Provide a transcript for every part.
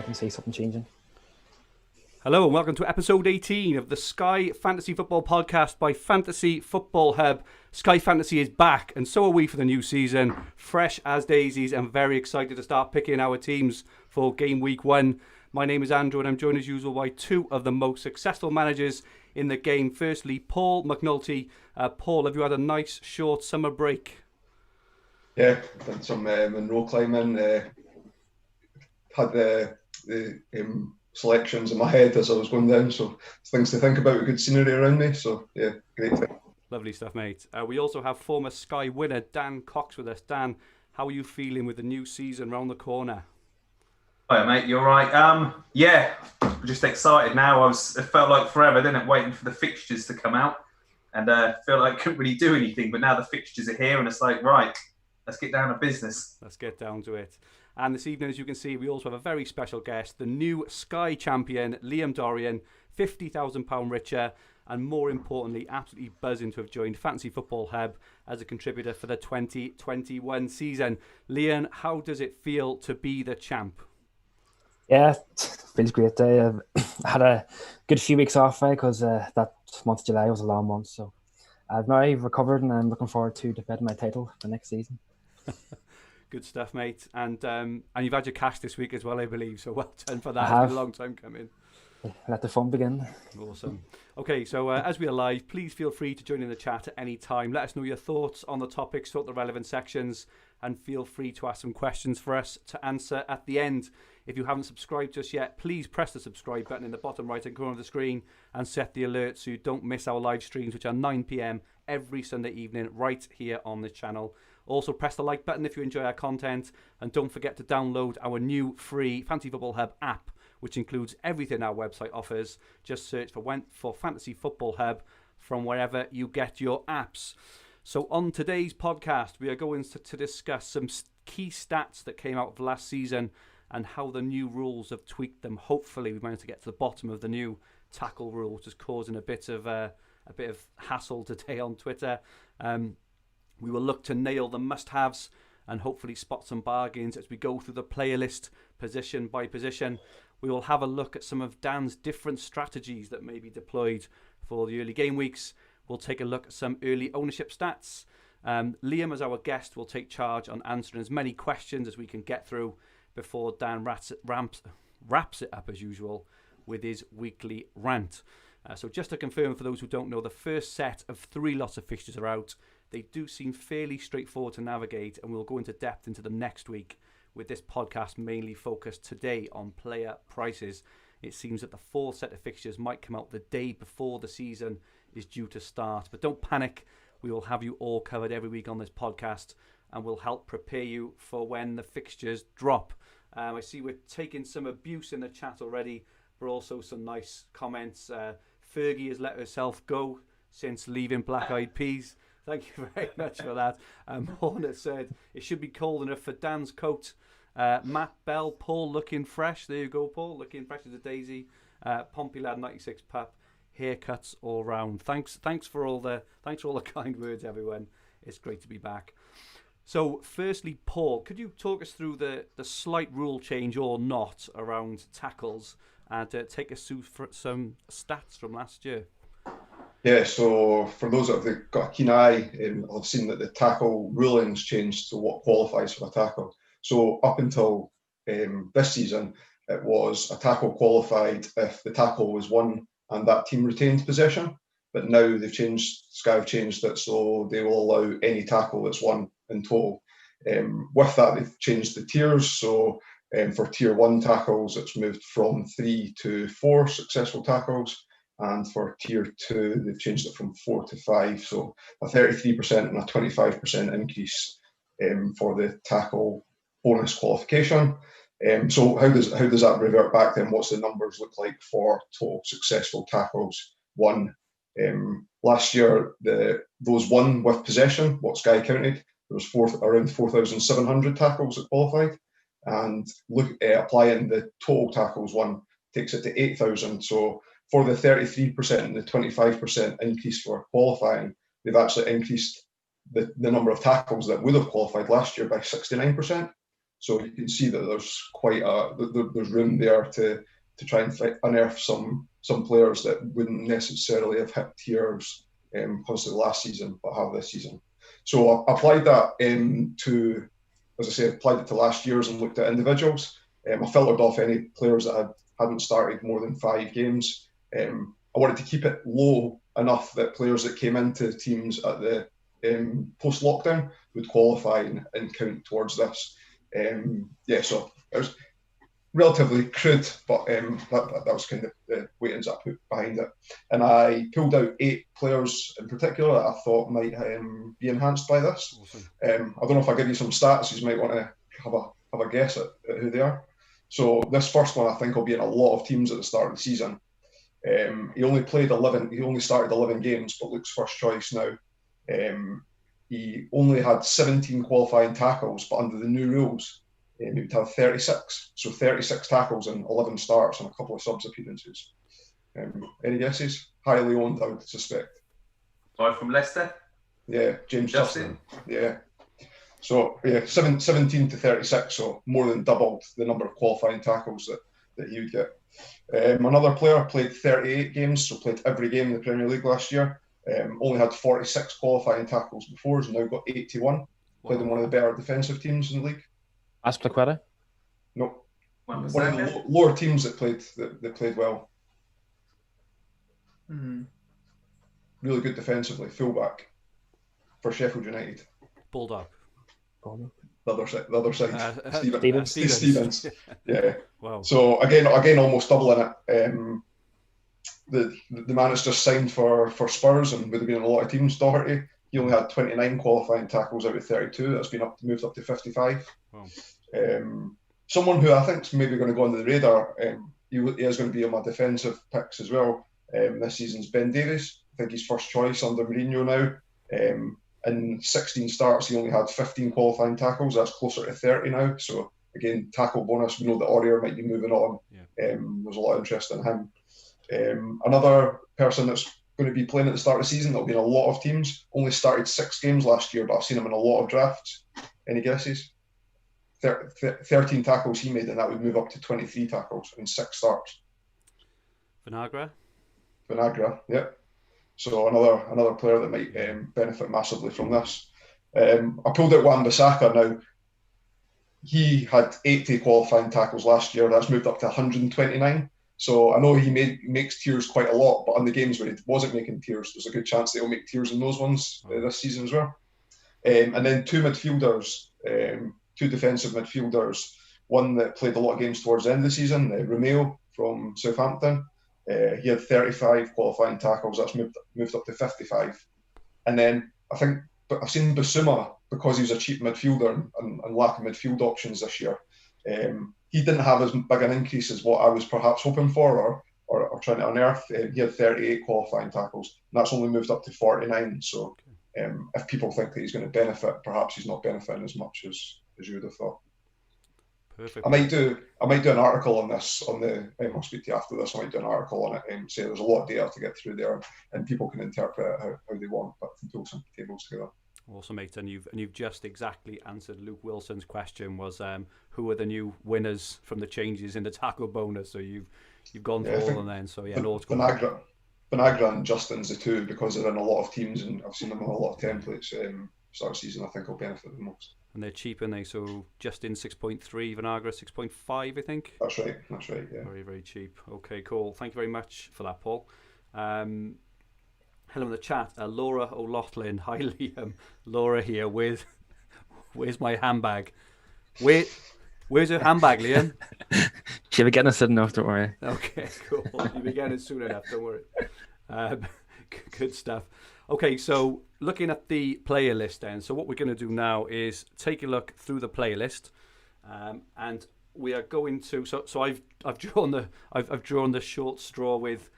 can see something changing. Hello and welcome to episode 18 of the Sky Fantasy Football Podcast by Fantasy Football Hub. Sky Fantasy is back, and so are we for the new season, fresh as daisies and very excited to start picking our teams for game week 1. My name is Andrew and I'm joined as usual by two of the most successful managers in the game. Firstly, Paul McAnulty. Paul, have you had a nice short summer break? Yeah, done some Monroe climbing, had the selections in my head as I was going down, so things to think about, good scenery around me, so yeah, great thing. Lovely stuff, mate. We also have former Sky winner Dan Cox with us. Dan, how are you feeling with the new season round the corner? Hi mate, you're right. Yeah, I'm just excited now. It felt like forever, didn't it, waiting for the fixtures to come out, and feel like I couldn't really do anything. But now the fixtures are here, and it's like, right, let's get down to business. Let's get down to it. And this evening, as you can see, we also have a very special guest, the new Sky Champion Liam Dorrian, £50,000 richer, and more importantly, absolutely buzzing to have joined Fantasy Football Hub as a contributor for the 2021 season. Liam, how does it feel to be the champ? Yeah, it feels great. I had a good few weeks off because that month of July was a long month. So I've now recovered and I'm looking forward to defending my title for next season. Good stuff, mate. And you've had your cash this week as well, I believe. So well done for that. It's been a long time coming. Let the fun begin. Awesome. Okay, so as we are live, please feel free to join in the chat at any time. Let us know your thoughts on the topics throughout the relevant sections, and feel free to ask some questions for us to answer at the end. If you haven't subscribed to us yet, please press the subscribe button in the bottom right hand corner of the screen and set the alert so you don't miss our live streams, which are 9 p.m. every Sunday evening right here on this channel. Also, press the like button if you enjoy our content, and don't forget to download our new free Fantasy Football Hub app, which includes everything our website offers. Just search for Fantasy Football Hub from wherever you get your apps. So on today's podcast, we are going to discuss some key stats that came out of last season and how the new rules have tweaked them. Hopefully, we managed to get to the bottom of the new tackle rule, which is causing a bit of hassle today on Twitter. We will look to nail the must-haves and hopefully spot some bargains as we go through the player list position by position. We will have a look at some of Dan's different strategies that may be deployed for the early game weeks. We'll take a look at some early ownership stats. Liam, as our guest, will take charge on answering as many questions as we can get through before Dan wraps it up as usual with his weekly rant. So just to confirm for those who don't know, the first set of 3 lots of fixtures are out. They do seem fairly straightforward to navigate, and we'll go into depth into them next week, with this podcast mainly focused today on player prices. It seems that the 4th set of fixtures might come out the day before the season is due to start. But don't panic, we will have you all covered every week on this podcast, and we'll help prepare you for when the fixtures drop. I see we're taking some abuse in the chat already, but also some nice comments. Fergie has let herself go since leaving Black Eyed Peas. Thank you very much for that. Hornet said, it should be cold enough for Dan's coat. Matt Bell, Paul looking fresh. There you go, Paul, looking fresh as a daisy. Pompey Lad 96 Pup, haircuts all round. Thanks for all the kind words, everyone. It's great to be back. So, firstly, Paul, could you talk us through the slight rule change or not around tackles and take us through some stats from last year? Yeah, so for those that have got a keen eye, I've seen that the tackle rulings changed to what qualifies for a tackle. So up until this season, it was a tackle qualified if the tackle was won and that team retained possession. But now Sky have changed it so they will allow any tackle that's won in total. With that, they've changed the tiers. So for tier 1 tackles, it's moved from 3 to 4 successful tackles. And for tier 2, they've changed it from 4 to 5. So a 33% and a 25% increase for the tackle bonus qualification. So how does that revert back then? What's the numbers look like for total successful tackles won? Last year, those won with possession, what Sky counted, there was around 4,700 tackles that qualified. And applying the total tackles won takes it to 8,000. So for the 33% and the 25% increase for qualifying, they've actually increased the number of tackles that would have qualified last year by 69%. So you can see that there's there's room there to try and unearth some players that wouldn't necessarily have hit tiers constantly last season, but have this season. So I applied that applied it to last year's and looked at individuals. I filtered off any players that hadn't started more than 5 games. I wanted to keep it low enough that players that came into teams at the post-lockdown would qualify and count towards this. So it was relatively crude, but that was kind of the weightings I put behind it. And I pulled out 8 players in particular that I thought might be enhanced by this. Awesome. I don't know if I give you some stats, you might want to have a guess at who they are. So this first one I think will be in a lot of teams at the start of the season. He only started 11 games, but looks first choice now. He only had 17 qualifying tackles, but under the new rules, he would have 36. So 36 tackles and 11 starts and a couple of subs appearances. Any guesses? Highly owned, I would suspect. Guy from Leicester? Yeah, James Justin. Yeah. So 17 to 36, so more than doubled the number of qualifying tackles that he would get. Another player played 38 games, so played every game in the Premier League last year. Only had 46 qualifying tackles before, has now got 81. Played in one of the better defensive teams in the league. Aspilicueta? No. One of the lower teams that played well. Mm-hmm. Really good defensively. Fullback for Sheffield United. Bulldog. The other side. Stevens. Yeah. Wow. So again, almost doubling it. The man that's just signed for Spurs and would have been in a lot of teams, Doherty. He only had 29 qualifying tackles out of 32. That's been moved up to 55. Wow. Someone who I think is maybe going to go under the radar. He is going to be on my defensive picks as well. This season's Ben Davies. I think he's first choice under Mourinho now. In 16 starts, he only had 15 qualifying tackles. That's closer to 30 now. So again, tackle bonus. We know that Aurier might be moving on. Yeah. There's a lot of interest in him. Another person that's going to be playing at the start of the season that'll be in a lot of teams. Only started 6 games last year, but I've seen him in a lot of drafts. Any guesses? 13 tackles he made, and that would move up to 23 tackles in 6 starts. Vinagre, yep. So another player that might benefit massively from this. I pulled out Wan-Bissaka now. He had 80 qualifying tackles last year. That's moved up to 129. So I know he makes tiers quite a lot, but on the games where he wasn't making tiers, there's a good chance that he'll make tiers in those ones this season as well. And then 2 midfielders, 2 defensive midfielders. One that played a lot of games towards the end of the season, Romeo from Southampton. He had 35 qualifying tackles. That's moved up to 55. And then I've seen Basuma, because he was a cheap midfielder and lack of midfield options this year. He didn't have as big an increase as what I was perhaps hoping for or trying to unearth. He had 38 qualifying tackles, and that's only moved up to 49. So if people think that he's going to benefit, perhaps he's not benefiting as much as you would have thought. Perfect. I might do an article on this I'll speak to you after this. I might do an article on it and say there's a lot of data to get through there, and people can interpret it how they want, but pull some tables together. Awesome, mate. And you've just exactly answered Luke Wilson's question, was who are the new winners from the changes in the tackle bonus? So you've gone through all of them then. So yeah, Vinagre and Justin's the 2, because they're in a lot of teams and I've seen them on a lot of templates. Start of season, I think will benefit the most. And they're cheap, aren't they? So Justin 6.3, Vinagre 6.5, I think. That's right. Yeah. Very, very cheap. Okay, cool. Thank you very much for that, Paul. Hello in the chat, Laura O'Loughlin. Hi, Liam. Laura here with. Where's my handbag? Where's your handbag, Liam? She'll be getting it soon enough, don't worry. Okay, cool. You'll be getting it soon enough, don't worry. Good stuff. Okay, so looking at the player list then. So what we're going to do now is take a look through the player list, and we are going to. So I've drawn the short straw with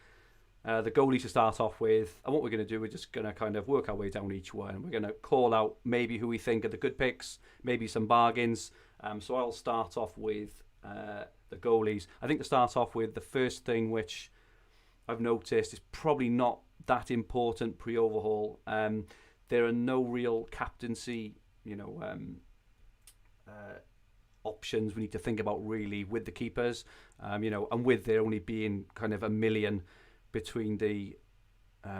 the goalies to start off with, and what we're going to do, we're just going to kind of work our way down each one. We're going to call out maybe who we think are the good picks, maybe some bargains. So I'll start off with the goalies. I think to start off with, the first thing which I've noticed is probably not that important pre-overhaul. There are no real captaincy, options we need to think about really with the keepers. You know, and with there only being kind of $1 million between the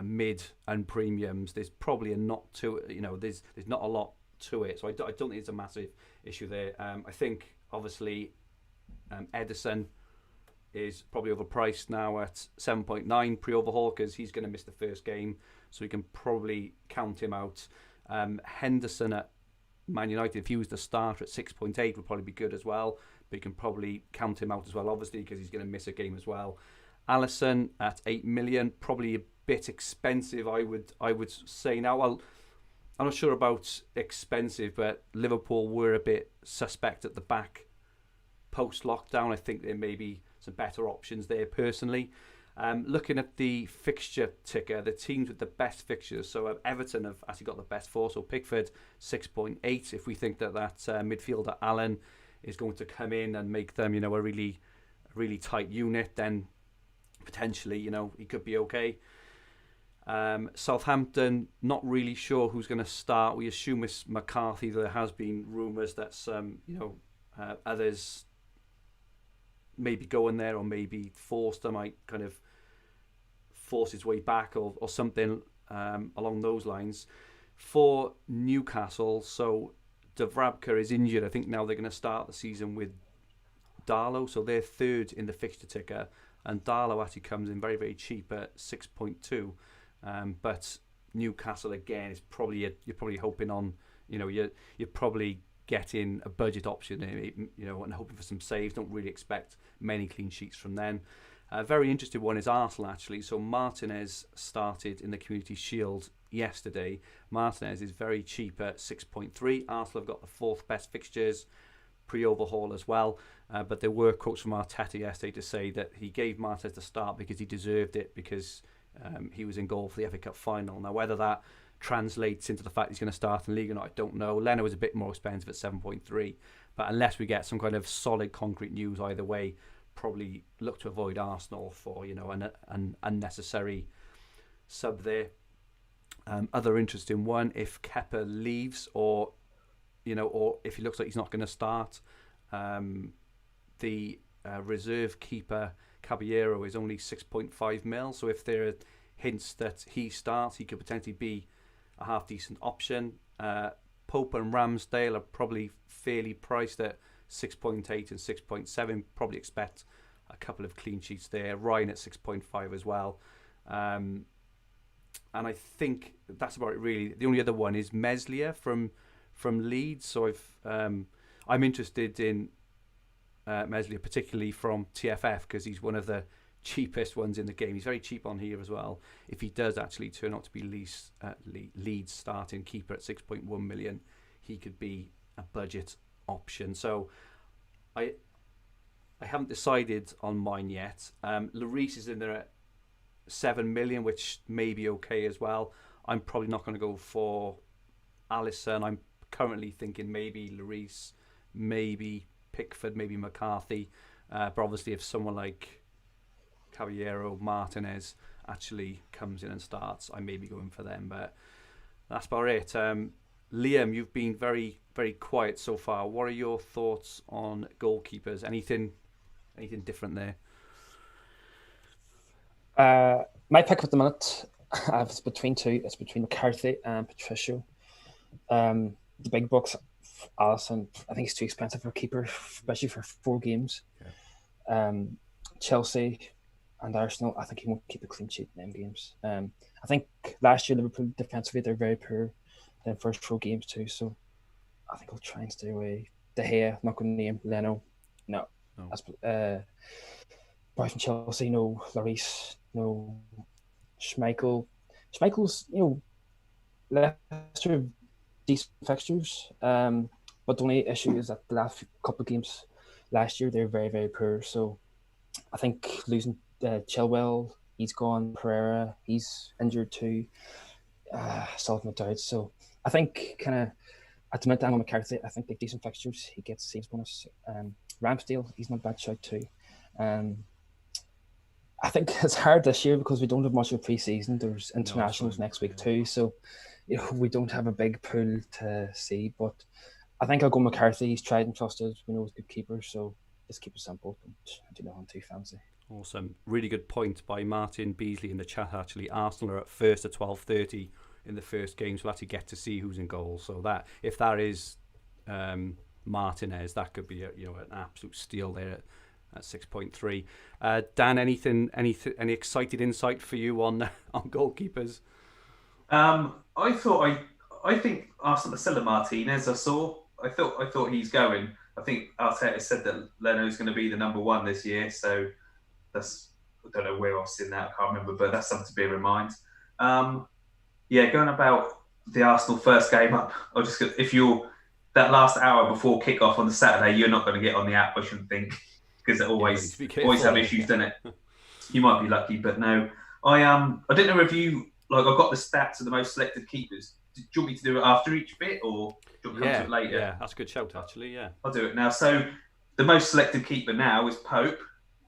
mid and premiums, there's probably there's not a lot to it. So I don't think it's a massive issue there. I think obviously Edison is probably overpriced now at 7.9 pre-overhaul because he's going to miss the first game, so we can probably count him out. Henderson at Man United, if he was the starter at 6.8, would probably be good as well, but you can probably count him out as well, obviously, because he's going to miss a game as well. Alisson at 8 million, probably a bit expensive, I would say now. Well, I'm not sure about expensive, but Liverpool were a bit suspect at the back post-lockdown. I think there may be some better options there personally. Looking at the fixture ticker, the teams with the best fixtures, so Everton have actually got the best four, so Pickford 6.8. If we think that midfielder Allen is going to come in and make them, you know, a really tight unit, then potentially, you know, he could be okay. Southampton, not really sure who's going to start. We assume it's McCarthy. There has been rumours that some, others maybe going there, or maybe Forster might kind of force his way back or something along those lines. For Newcastle, so Dubravka is injured. I think now they're going to start the season with Darlow, so they're third in the fixture ticker, and Darlow actually comes in very, very cheap at 6.2. But Newcastle again is probably you're probably hoping on, you're probably getting a budget option, and hoping for some saves. Don't really expect many clean sheets from them. A very interesting one is Arsenal, actually. So Martinez started in the Community Shield yesterday. Martinez is very cheap at 6.3. Arsenal have got the fourth best fixtures pre-overhaul as well. But there were quotes from Arteta yesterday to say that he gave Martinez the start because he deserved it, because he was in goal for the FA Cup final. Now, whether that translates into the fact he's going to start in the league or not, I don't know. Leno was a bit more expensive at 7.3, but unless we get some kind of solid concrete news either way, probably look to avoid Arsenal for an unnecessary sub there. Other interesting one, if Kepa leaves, or if he looks like he's not going to start, the reserve keeper Caballero is only 6.5 mil. So if there are hints that he starts, he could potentially be a half decent option. Pope and Ramsdale are probably fairly priced at 6.8 and 6.7. Probably expect a couple of clean sheets there. Ryan at 6.5 as well. And I think that's about it really. The only other one is Meslier from Leeds. So I'm interested in Meslier, particularly from TFF, because he's one of the cheapest ones in the game. He's very cheap on here as well. If he does actually turn out to be Leeds starting keeper at 6.1 million, he could be a budget option. So I haven't decided on mine yet. Lloris is in there at 7 million, which may be okay as well. I'm probably not going to go for Alisson. I'm currently thinking maybe Lloris, maybe Pickford, maybe McCarthy. But obviously if someone like Caballero, Martinez actually comes in and starts, I may be going for them. But that's about it. Liam, you've been very, very quiet so far. What are your thoughts on goalkeepers? Anything different there? My pick at the minute, it's between two. It's between McCarthy and Patricio. The big bucks, Alisson, I think he's too expensive for a keeper, especially for 4 games. Yeah. Chelsea and Arsenal, I think he won't keep a clean sheet in them games. I think last year Liverpool defensively, they're very poor in the first 4 games too, so I think I'll try and stay away. De Gea, not going to name. Leno, no. Boys from Chelsea, no. Lloris, no. Schmeichel. Schmeichel's, Leicester decent fixtures, but the only issue is that the last couple of games last year, they're very, very poor. So I think losing Chilwell, he's gone. Pereira, he's injured too. Sullivan McDowd. So I think kind of at the minute, Daniel McCarthy, I think they've decent fixtures. He gets saves bonus. Ramsdale, he's not a bad shout too. I think it's hard this year because we don't have much of a pre-season. There's internationals next week too, so we don't have a big pool to see. But I think I'll go McCarthy. He's tried and trusted. We know he's a good keeper, so just keep it simple. I do not want too fancy. Awesome. Really good point by Martin Beasley in the chat, actually. Arsenal are at first at 12:30 in the first game, so we'll actually get to see who's in goal. So that, if that is Martinez, that could be an absolute steal there at 6.3. Dan, any excited insight for you on goalkeepers? I think Arsenal are selling Martinez. I thought he's going. I think Arteta said that Leno's going to be the number one this year, so I don't know where I've seen that, I can't remember, but that's something to bear in mind. Going about the Arsenal first game up, if you're that last hour before kickoff on the Saturday, you're not going to get on the app, I shouldn't think, because it always have issues, doesn't it? You might be lucky, but no. I didn't know if you, I've got the stats of the most selected keepers. Do you want me to do it after each bit, or do you want to come to it later? Yeah, that's a good shout, actually, yeah. I'll do it now. So the most selected keeper now is Pope,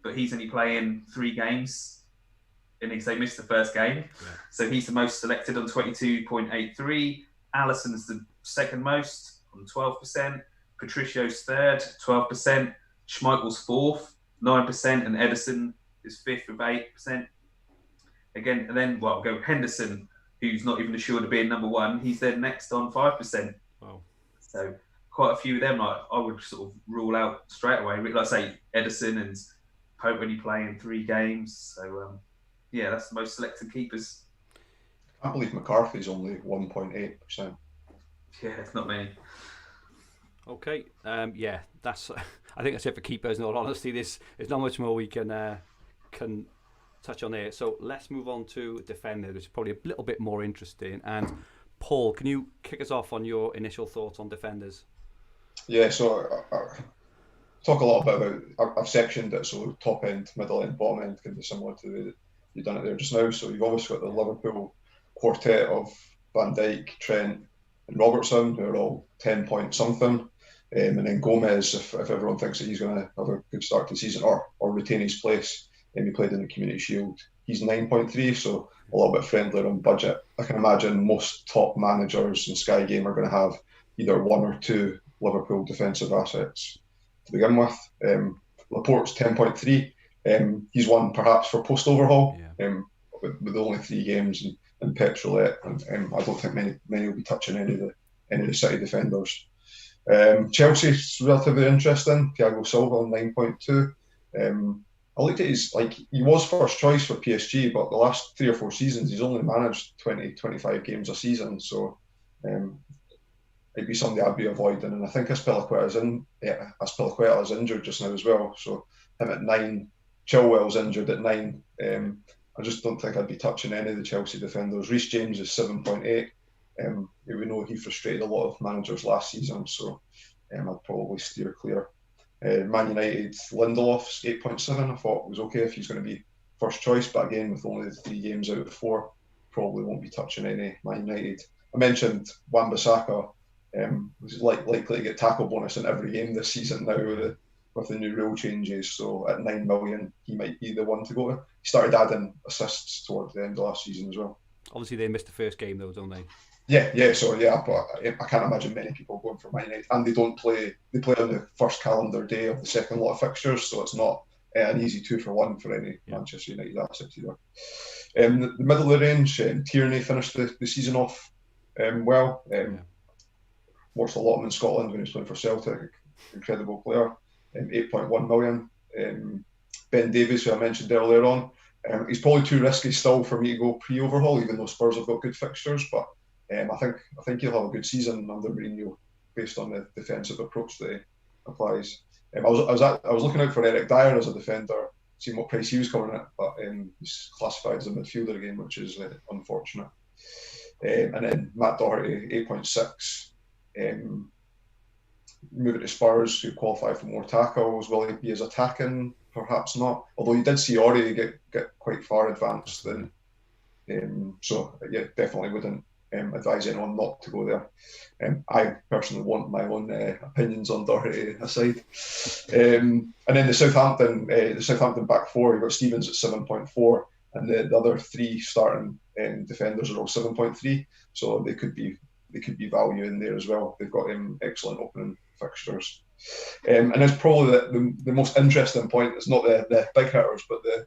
but he's only playing 3 games, and they missed the first game. Yeah. So he's the most selected on 22.83. Alisson's the second most on 12%. Patricio's third, 12%. Schmeichel's fourth, 9%, and Edison is fifth with 8%. Again, and then go Henderson, who's not even assured of being number one. He's then next on 5%. Wow. So quite a few of them, I would sort of rule out straight away. Like I say, Edison and Pope only playing 3 games. So that's the most selected keepers. I can't believe McCarthy's only 1.8%. Yeah, it's not many. Okay, that's. I think that's it for keepers. In all honesty, there's not much more we can touch on there. So let's move on to defenders, which is probably a little bit more interesting. And Paul, can you kick us off on your initial thoughts on defenders? Yeah, so I talk a lot about. I've sectioned it, so top end, middle end, bottom end can be similar to the way that you've done it there just now. So you've obviously got the Liverpool quartet of Van Dijk, Trent, and Robertson, who are all 10 point something. And then Gomez, if everyone thinks that he's going to have a good start to the season or retain his place, and he played in the Community Shield, he's 9.3, so a little bit friendlier on budget. I can imagine most top managers in Sky Game are going to have either 1 or 2 Liverpool defensive assets to begin with. Laporte's 10.3. He's one perhaps for post overhaul, with only 3 games and Petrolette, and I don't think many will be touching any of the City defenders. Chelsea's relatively interesting. Thiago Silva on 9.2. I looked at he was first choice for PSG, but the last 3 or 4 seasons he's only managed 20-25 games a season, so it'd be somebody I'd be avoiding. And I think Azpilicueta is injured just now as well, so him at 9. Chilwell's injured at 9. I just don't think I'd be touching any of the Chelsea defenders. Reece James is 7.8. We know he frustrated a lot of managers last season, so I'd probably steer clear. Man United, Lindelof's 8.7. I thought it was okay if he's going to be first choice, but again, with only 3 games out of 4, probably won't be touching any Man United. I mentioned Wan-Bissaka, which is likely to get tackle bonus in every game this season now with the new rule changes. So at 9 million, he might be the one to go to. He started adding assists towards the end of last season as well. Obviously, they missed the first game though, don't they? But I can't imagine many people going for Man United, and they play on the first calendar day of the second lot of fixtures, so it's not an easy 2-for-1 for any Manchester United assets either. The middle of the range, Tierney finished the season off well. Watched a lot of him in Scotland when he was playing for Celtic. Incredible player. 8.1 million. Ben Davies, who I mentioned earlier on, he's probably too risky still for me to go pre-overhaul, even though Spurs have got good fixtures, but I think he'll have a good season under Mourinho based on the defensive approach that he applies. I was looking out for Eric Dyer as a defender, seeing what price he was coming at, but he's classified as a midfielder again, which is unfortunate. And then Matt Doherty, 8.6. Moving to Spurs, who qualify for more tackles. Will he be as attacking? Perhaps not. Although you did see Ori get quite far advanced then. Definitely wouldn't advise anyone not to go there. I personally want my own opinions on Doherty aside. And then the Southampton back 4, you've got Stevens at 7.4, and the other 3 starting defenders are all 7.3, so they could be they could be value in there as well. They've got excellent opening fixtures. And it's probably the most interesting point. It's not the big hitters, but the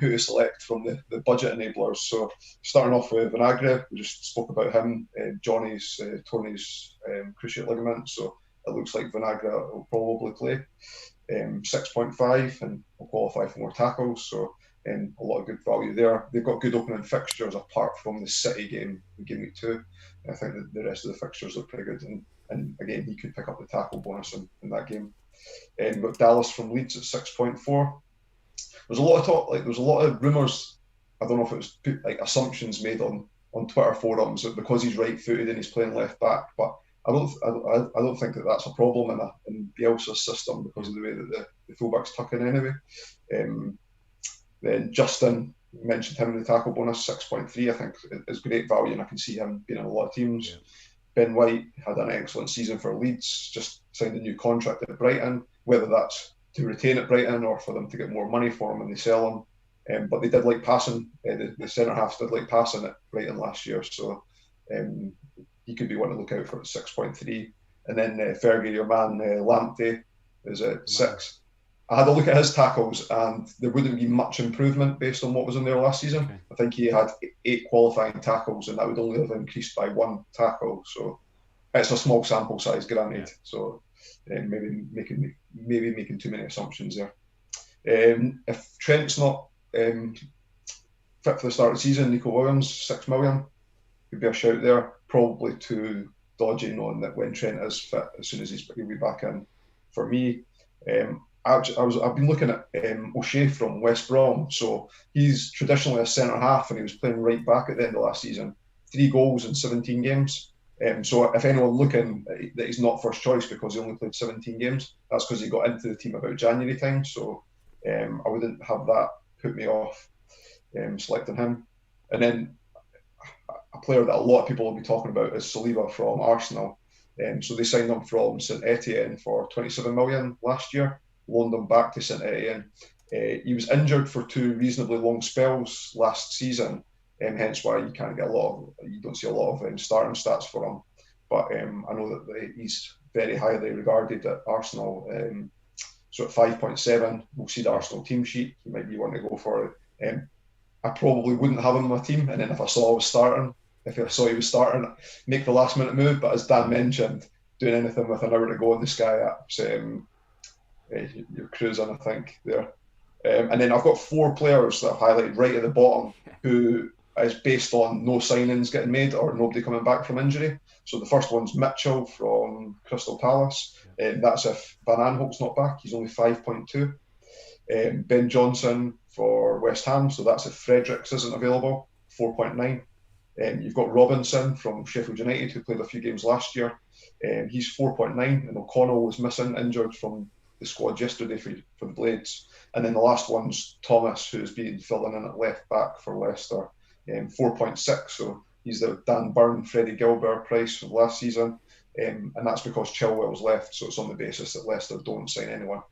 who to select from the budget enablers. So starting off with Vinagre, we just spoke about him. Johnny's torn his cruciate ligament, so it looks like Vinagre will probably play. 6.5 and will qualify for more tackles. So a lot of good value there. They've got good opening fixtures apart from the City game in game week 2. I think that the rest of the fixtures look pretty good. And again, he could pick up the tackle bonus in that game. We've got Dallas from Leeds at 6.4. There's a lot of talk, there's a lot of rumours. I don't know if it was assumptions made on Twitter forums that because he's right-footed and he's playing left back, but I don't think that that's a problem in Bielsa's system because of the way that the fullbacks tuck in anyway. Then Justin, mentioned him in the tackle bonus, 6.3. I think is great value, and I can see him being in a lot of teams. Yeah. Ben White had an excellent season for Leeds, just signed a new contract at Brighton, whether that's to retain at Brighton or for them to get more money for him when they sell him. But they did like passing, the centre-halves did like passing at Brighton last year, so he could be one to look out for at 6.3. And then Fergie, your man, Lamptey, is at 6. I had a look at his tackles and there wouldn't be much improvement based on what was in there last season. Okay. I think he had 8 qualifying tackles and that would only have increased by 1 tackle. So it's a small sample size, granted. Yeah. So maybe making too many assumptions there. If Trent's not fit for the start of the season, Nico Williams, 6 million, could be a shout there. Probably too dodgy knowing that when Trent is fit, as soon as he'll be back in. For me, I've been looking at O'Shea from West Brom. So he's traditionally a centre half, and he was playing right back at the end of last season. 3 goals in 17 games. So if anyone looking that he's not first choice because he only played 17 games, that's because he got into the team about January time. So I wouldn't have that put me off selecting him. And then a player that a lot of people will be talking about is Saliba from Arsenal. So they signed him from St Etienne for 27 million last year. Loaned him back to St Etienne. He was injured for 2 reasonably long spells last season, hence why you don't see a lot of starting stats for him. But I know that he's very highly regarded at Arsenal. So at 5.7, we'll see the Arsenal team sheet. He might be one to go for it. I probably wouldn't have him in my team, and then if I saw he was starting, make the last minute move. But as Dan mentioned, doing anything with an hour to go on the Sky apps, you're cruising, I think, there. And then I've got 4 players that I've highlighted right at the bottom who is based on no signings getting made or nobody coming back from injury. So the first one's Mitchell from Crystal Palace. That's if Van Aanholt's not back. He's only 5.2. Ben Johnson for West Ham. So that's if Fredericks isn't available, 4.9. You've got Robinson from Sheffield United, who played a few games last year. He's 4.9. And O'Connell was injured from the squad yesterday for the Blades. And then the last one's Thomas, who's been filling in at left back for Leicester, 4.6. So he's the Dan Burn, Freddie Gilbert price of last season. And that's because Chilwell's left, so it's on the basis that Leicester don't sign anyone.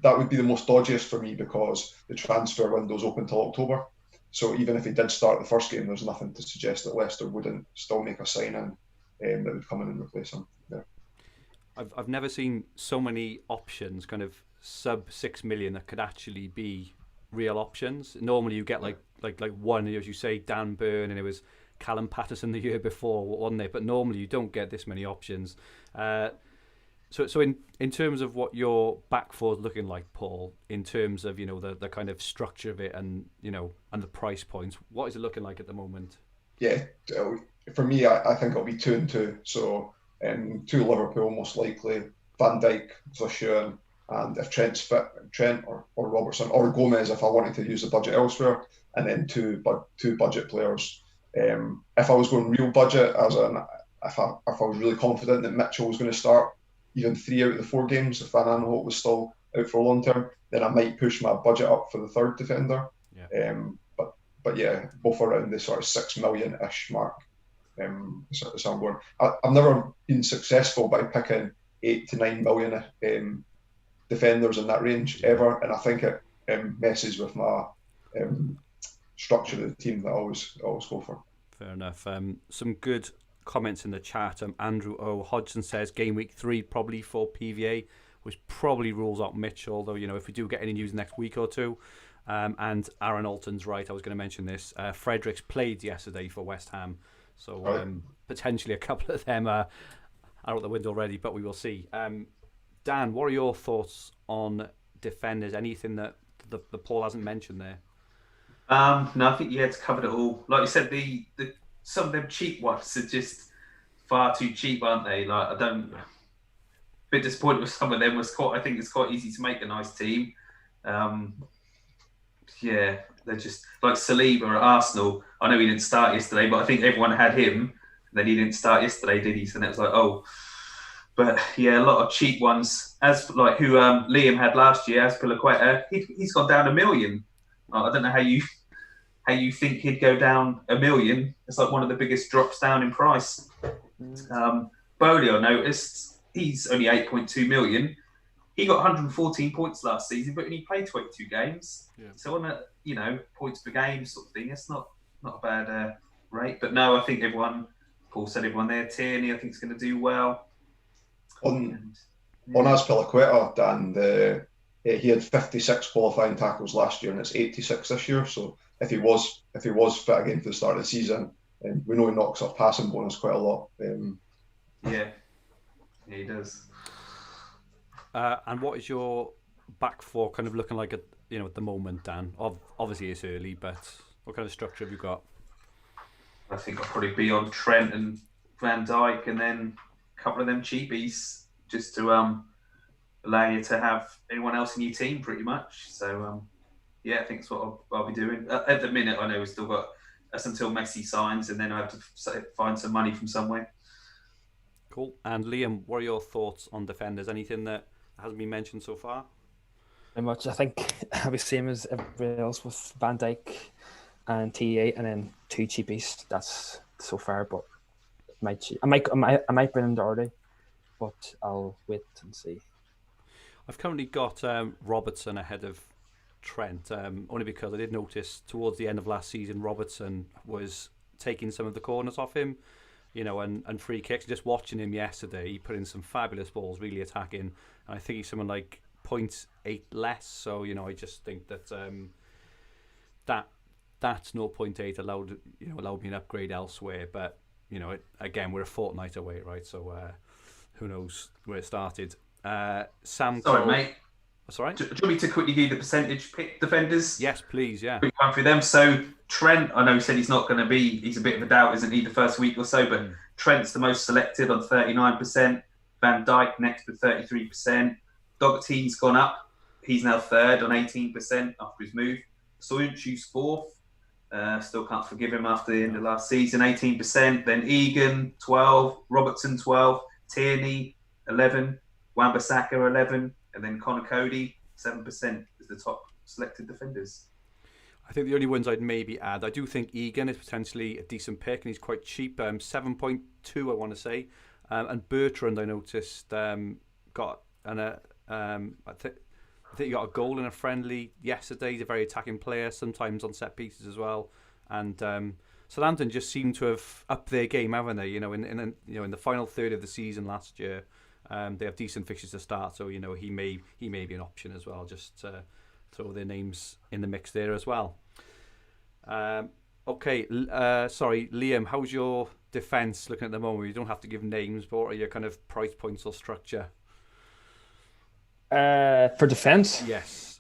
That would be the most dodgiest for me because the transfer window's open till October. So even if he did start the first game, there's nothing to suggest that Leicester wouldn't still make a sign-in that would come in and replace him there. I've never seen so many options, kind of sub 6 million, that could actually be real options. Normally you get like one, as you say, Dan Burn, and it was Callum Patterson the year before, wasn't it? But normally you don't get this many options. So in terms of what your back four is looking like, Paul, in terms of the kind of structure of it and and the price points, what is it looking like at the moment? Yeah, for me, I think it'll be 2 and 2. So 2 Liverpool most likely, Van Dijk, Zoshuan, and if Trent's fit, Trent or Robertson or Gomez if I wanted to use the budget elsewhere, and then two budget players. If I was going real budget, if I was really confident that Mitchell was going to start even 3 out of the 4 games, if Van Aanholt was still out for a long term, then I might push my budget up for the 3rd defender. Yeah. But yeah, both around the sort of 6 million-ish mark. So I'm going. I've never been successful by picking 8 to 9 million defenders in that range ever, and I think it messes with my structure of the team that I always go for. Fair enough. Some good comments in the chat. Andrew O. Hodgson says game week 3 probably for PVA, which probably rules out Mitchell, though, if we do get any news next week or two. And Aaron Alton's right, I was going to mention this. Fredericks played yesterday for West Ham, so potentially a couple of them are out the window already, but we will see. Dan, what are your thoughts on defenders? Anything that the Paul hasn't mentioned there? No, I think it's covered it all. Like you said, the some of them cheap ones are just far too cheap, aren't they? Like, I don't. A bit disappointed with some of them. I think it's quite easy to make a nice team. Yeah, they're just like Saliba at Arsenal. I know he didn't start yesterday, but I think everyone had him. And then he didn't start yesterday, did he? So it was like, oh. But yeah, a lot of cheap ones. As like who Liam had last year, as Pilaqueta, he's gone down $1 million. I don't know how you think he'd go down $1 million. It's like one of the biggest drops down in price. Bowley, I noticed, he's only 8.2 million. He got 114 points last season, but only played 22 games. Yeah. So on a points per game sort of thing, it's not a bad rate. But no, I think Paul said everyone there. Tierney, I think is going to do well. On Azpilicueta, Dan, he had 56 qualifying tackles last year, and it's 86 this year. So if he was fit again for the start of the season, we know he knocks up passing bonus quite a lot. Yeah, he does. And what is your back four kind of looking like at the moment, Dan? Obviously it's early, but what kind of structure have you got? I think I'll probably be on Trent and Van Dijk, and then a couple of them cheapies, just to allow you to have anyone else in your team, pretty much. So yeah, I think that's what I'll be doing. At the minute, I know we've still got us until Messi signs, and then I have to find some money from somewhere. Cool. And Liam, what are your thoughts on defenders? Anything that hasn't been mentioned so far? Very much. I think I'll be same as everybody else with Van Dijk and TEA, and then 2 cheapies. That's so far, but I might bring him already, but I'll wait and see. I've currently got Robertson ahead of Trent, only because I did notice towards the end of last season Robertson was taking some of the corners off him, and free kicks. Just watching him yesterday, he put in some fabulous balls, really attacking. And I think he's someone like 0.8 less. So I just think that that 0.8 allowed me an upgrade elsewhere. But again, we're a fortnight away, right? So who knows where it started. Sam. Sorry, mate. Sorry. Do you want me to quickly give you the percentage pick defenders? Yes, please. Yeah. Quick one through them. So Trent, I know he said he's not going to be. He's a bit of a doubt, isn't he? The first week or so, but Trent's the most selected on 39%. Van Dijk next with 33%. Doherty's gone up. He's now third on 18% after his move. Soyuncu's fourth. Still can't forgive him after the end of last season. 18%. Then Egan 12. Robertson 12. Tierney 11. Wan-Bissaka 11. And then Connor Cody, 7% is the top selected defenders. I think the only ones I'd maybe add, I do think Egan is potentially a decent pick, and he's quite cheap, 7.2 I want to say. And Bertrand, I noticed, got I think he got a goal in a friendly yesterday. He's a very attacking player, sometimes on set pieces as well. And Southampton just seem to have upped their game, haven't they? In the final third of the season last year. They have decent fixtures to start, so he may be an option as well. Just throw their names in the mix there as well. Okay, sorry, Liam, how's your defence looking at the moment? You don't have to give names, but what are your kind of price points or structure? For defence? Yes.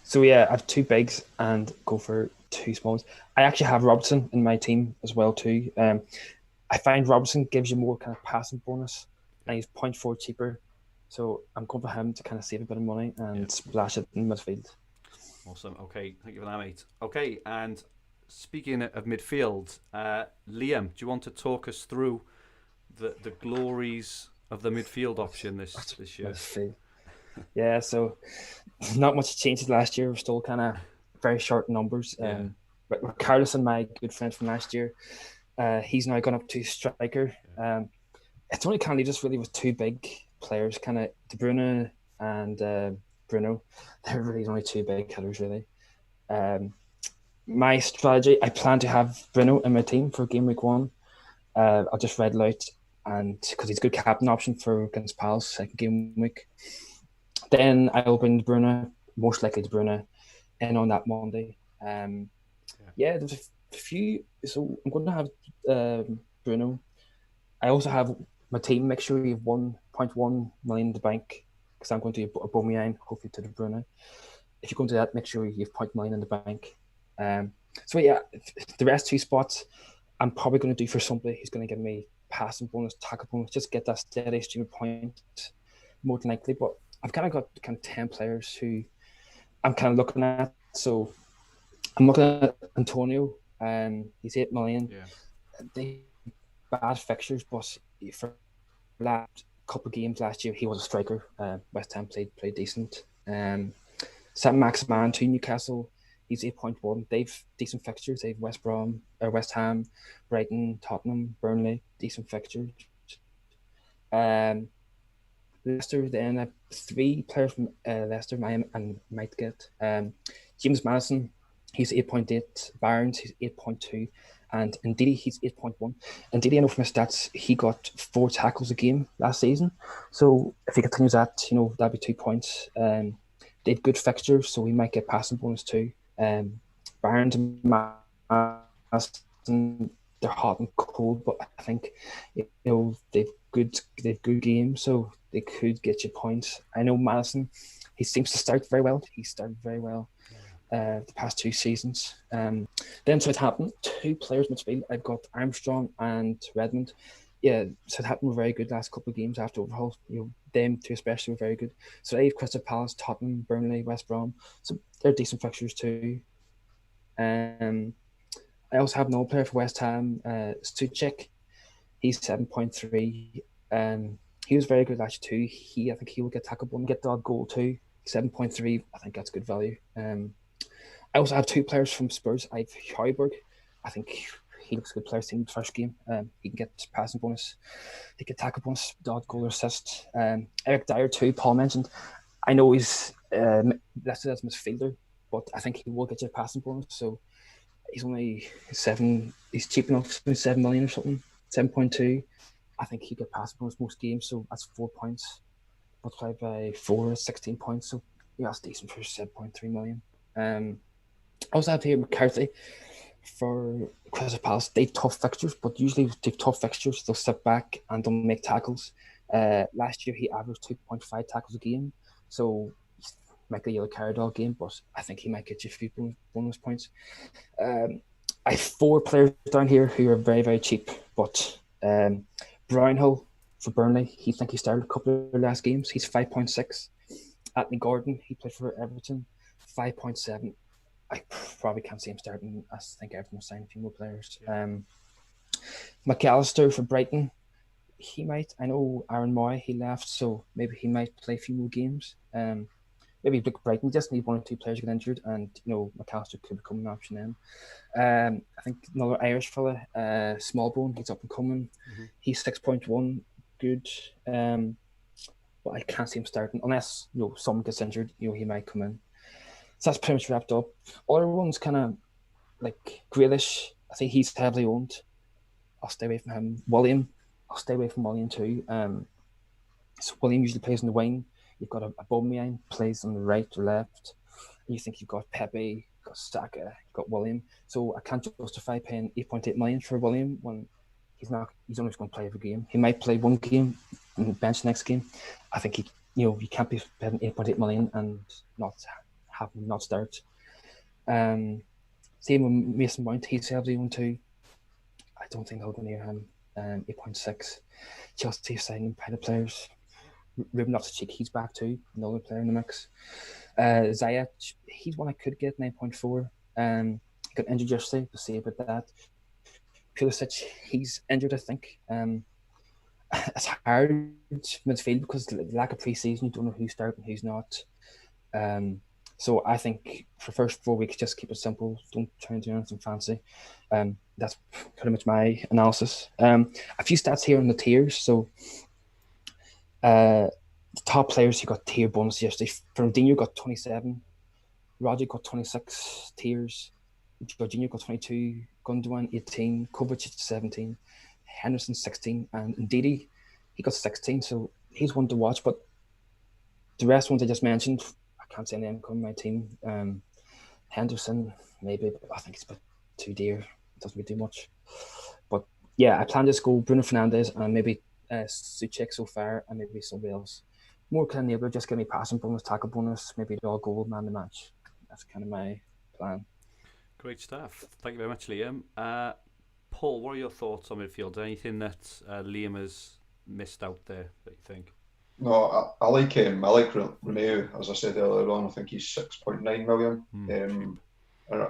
So yeah, I have 2 bigs and go for 2 smalls. I actually have Robertson in my team as well too. I find Robertson gives you more kind of passing bonus, and he's 0.4 cheaper. So I'm going for him to kind of save a bit of money and splash it in midfield. Awesome. Okay, thank you for that, mate. Okay, and speaking of midfield, Liam, do you want to talk us through the glories of the midfield option this year? Midfield. Yeah, so not much changes last year. We're still kind of very short numbers. But Carlson, my good friend from last year, he's now gone up to striker. It's only kind of just really with 2 big players, kind of De Bruyne and Bruno. They're really only 2 big hitters, really. My strategy, I plan to have Bruno in my team for game week 1. I'll just read it out, and because he's a good captain option for against Palace second game week. Then I'll bring De Bruyne, most likely De Bruyne, in on that Monday. There's a few. So I'm going to have Bruno. I also have my team. Make sure you have 1.1 million in the bank, because I'm going to do Aubameyang, hopefully to De Bruyne. If you're going to do that, make sure you have 0.9 million in the bank. The rest 2 spots, I'm probably going to do for somebody who's going to give me passing bonus, tackle bonus, just get that steady stream of points, more than likely. But I've kind of got 10 players who I'm kind of looking at. So I'm looking at Antonio, he's 8 million. Yeah. They bad fixtures, but for last couple of games last year, he was a striker. West Ham played decent. Saint-Maximin to Newcastle, he's 8.1. They've decent fixtures. They've West Ham, Brighton, Tottenham, Burnley, decent fixtures. Leicester, then I have 3 players from Leicester I might get. James Maddison, he's 8.8. Barnes, he's 8.2. And Ndidi, he's 8.1. Ndidi, I know from his stats, he got 4 tackles a game last season. So if he continues that, that'd be 2 points. They had good fixtures, so we might get passing bonus too. Barnes and Madison, they're hot and cold, but I think they've good games, so they could get you points. I know Madison, he seems to start very well. He started very well the past 2 seasons. Then Southampton, 2 players midfield. I've got Armstrong and Redmond. Yeah, Southampton were very good last couple of games after overhaul. Them 2 especially were very good. So I have Crystal Palace, Tottenham, Burnley, West Brom. So they're decent fixtures too. I also have another player for West Ham, Suchek. He's 7.3. He was very good last year too. I think he will get tackleable and get the odd goal too. 7.3. I think that's good value. I also have 2 players from Spurs. I have Højbjerg. I think he looks a good player in the first game. He can get passing bonus. He can tackle bonus, the odd goal or assist. Eric Dyer too, Paul mentioned. I know he's listed as midfielder, but I think he will get you a passing bonus. So he's only 7. He's cheap enough, 7 million or something. 7.2. I think he get passing bonus most games, so that's 4 points. Multiplied by 4 is 16 points. So that's decent for 7.3 million. I also have here McCarthy for Crystal Palace. They have tough fixtures, but usually they have tough fixtures. They'll step back and don't make tackles. Last year he averaged 2.5 tackles a game, so he might get a yellow card all game, but I think he might get you a few bonus points. I have 4 players down here who are very, very cheap, but Brownhill for Burnley, he started a couple of last games. He's 5.6. Anthony Gordon, he played for Everton, 5.7. I probably can't see him starting. I think Everton will sign a few more players. McAllister for Brighton, he might. I know Aaron Moy, he left, so maybe he might play a few more games. Maybe Brighton just need 1 or 2 players to get injured, and McAllister could become an option then. I think another Irish fella, Smallbone, he's up and coming. Mm-hmm. He's 6.1, good. But I can't see him starting unless someone gets injured. He might come in. So that's pretty much wrapped up. Other ones kind of like Grealish. I think he's heavily owned. I'll stay away from him. William, I'll stay away from William too. So William usually plays on the wing. You've got a Aubameyang plays on the right or left. And you think you've got Pepe, you've got Saka, you've got William. So I can't justify paying 8.8 million for William when he's only going to play every game. He might play 1 game and bench next game. I think you can't be paying 8.8 million and not have him not start. Same with Mason Mount, he's heavily owned too. I don't think I'll go near him. 8.6. Chelsea signing kind of players. Ruben Loftus-Cheek, he's back too. Another player in the mix. Ziyech, he's one I could get, 9.4. Got injured yesterday, we'll see about that. Pulisic, he's injured, I think. It's hard midfield because the lack of pre-season, you don't know who's starting, who's not. So I think for the first 4 weeks, just keep it simple. Don't try and do anything fancy. That's pretty much my analysis. A few stats here on the tiers. So the top players who got tier bonus yesterday. Fernandinho got 27. Rodri got 26 tiers. Jorginho got 22. Gundogan 18. Kovacic 17. Henderson 16, and Ndidi, he got 16, so he's one to watch. But the rest ones I just mentioned, I can't say any of them come in my team. Henderson, maybe, but I think it's a bit too dear. It doesn't really do much. But yeah, I plan to just go Bruno Fernandes and maybe Souček so far, and maybe somebody else. More kind of neighbour, just give me passing bonus, tackle bonus, maybe the all goal man of the match. That's kind of my plan. Great stuff. Thank you very much, Liam. Paul, what are your thoughts on midfield? Anything that Liam has missed out there that you think? No, I like him. I like Romeo, as I said earlier on. I think he's 6.9 million. And I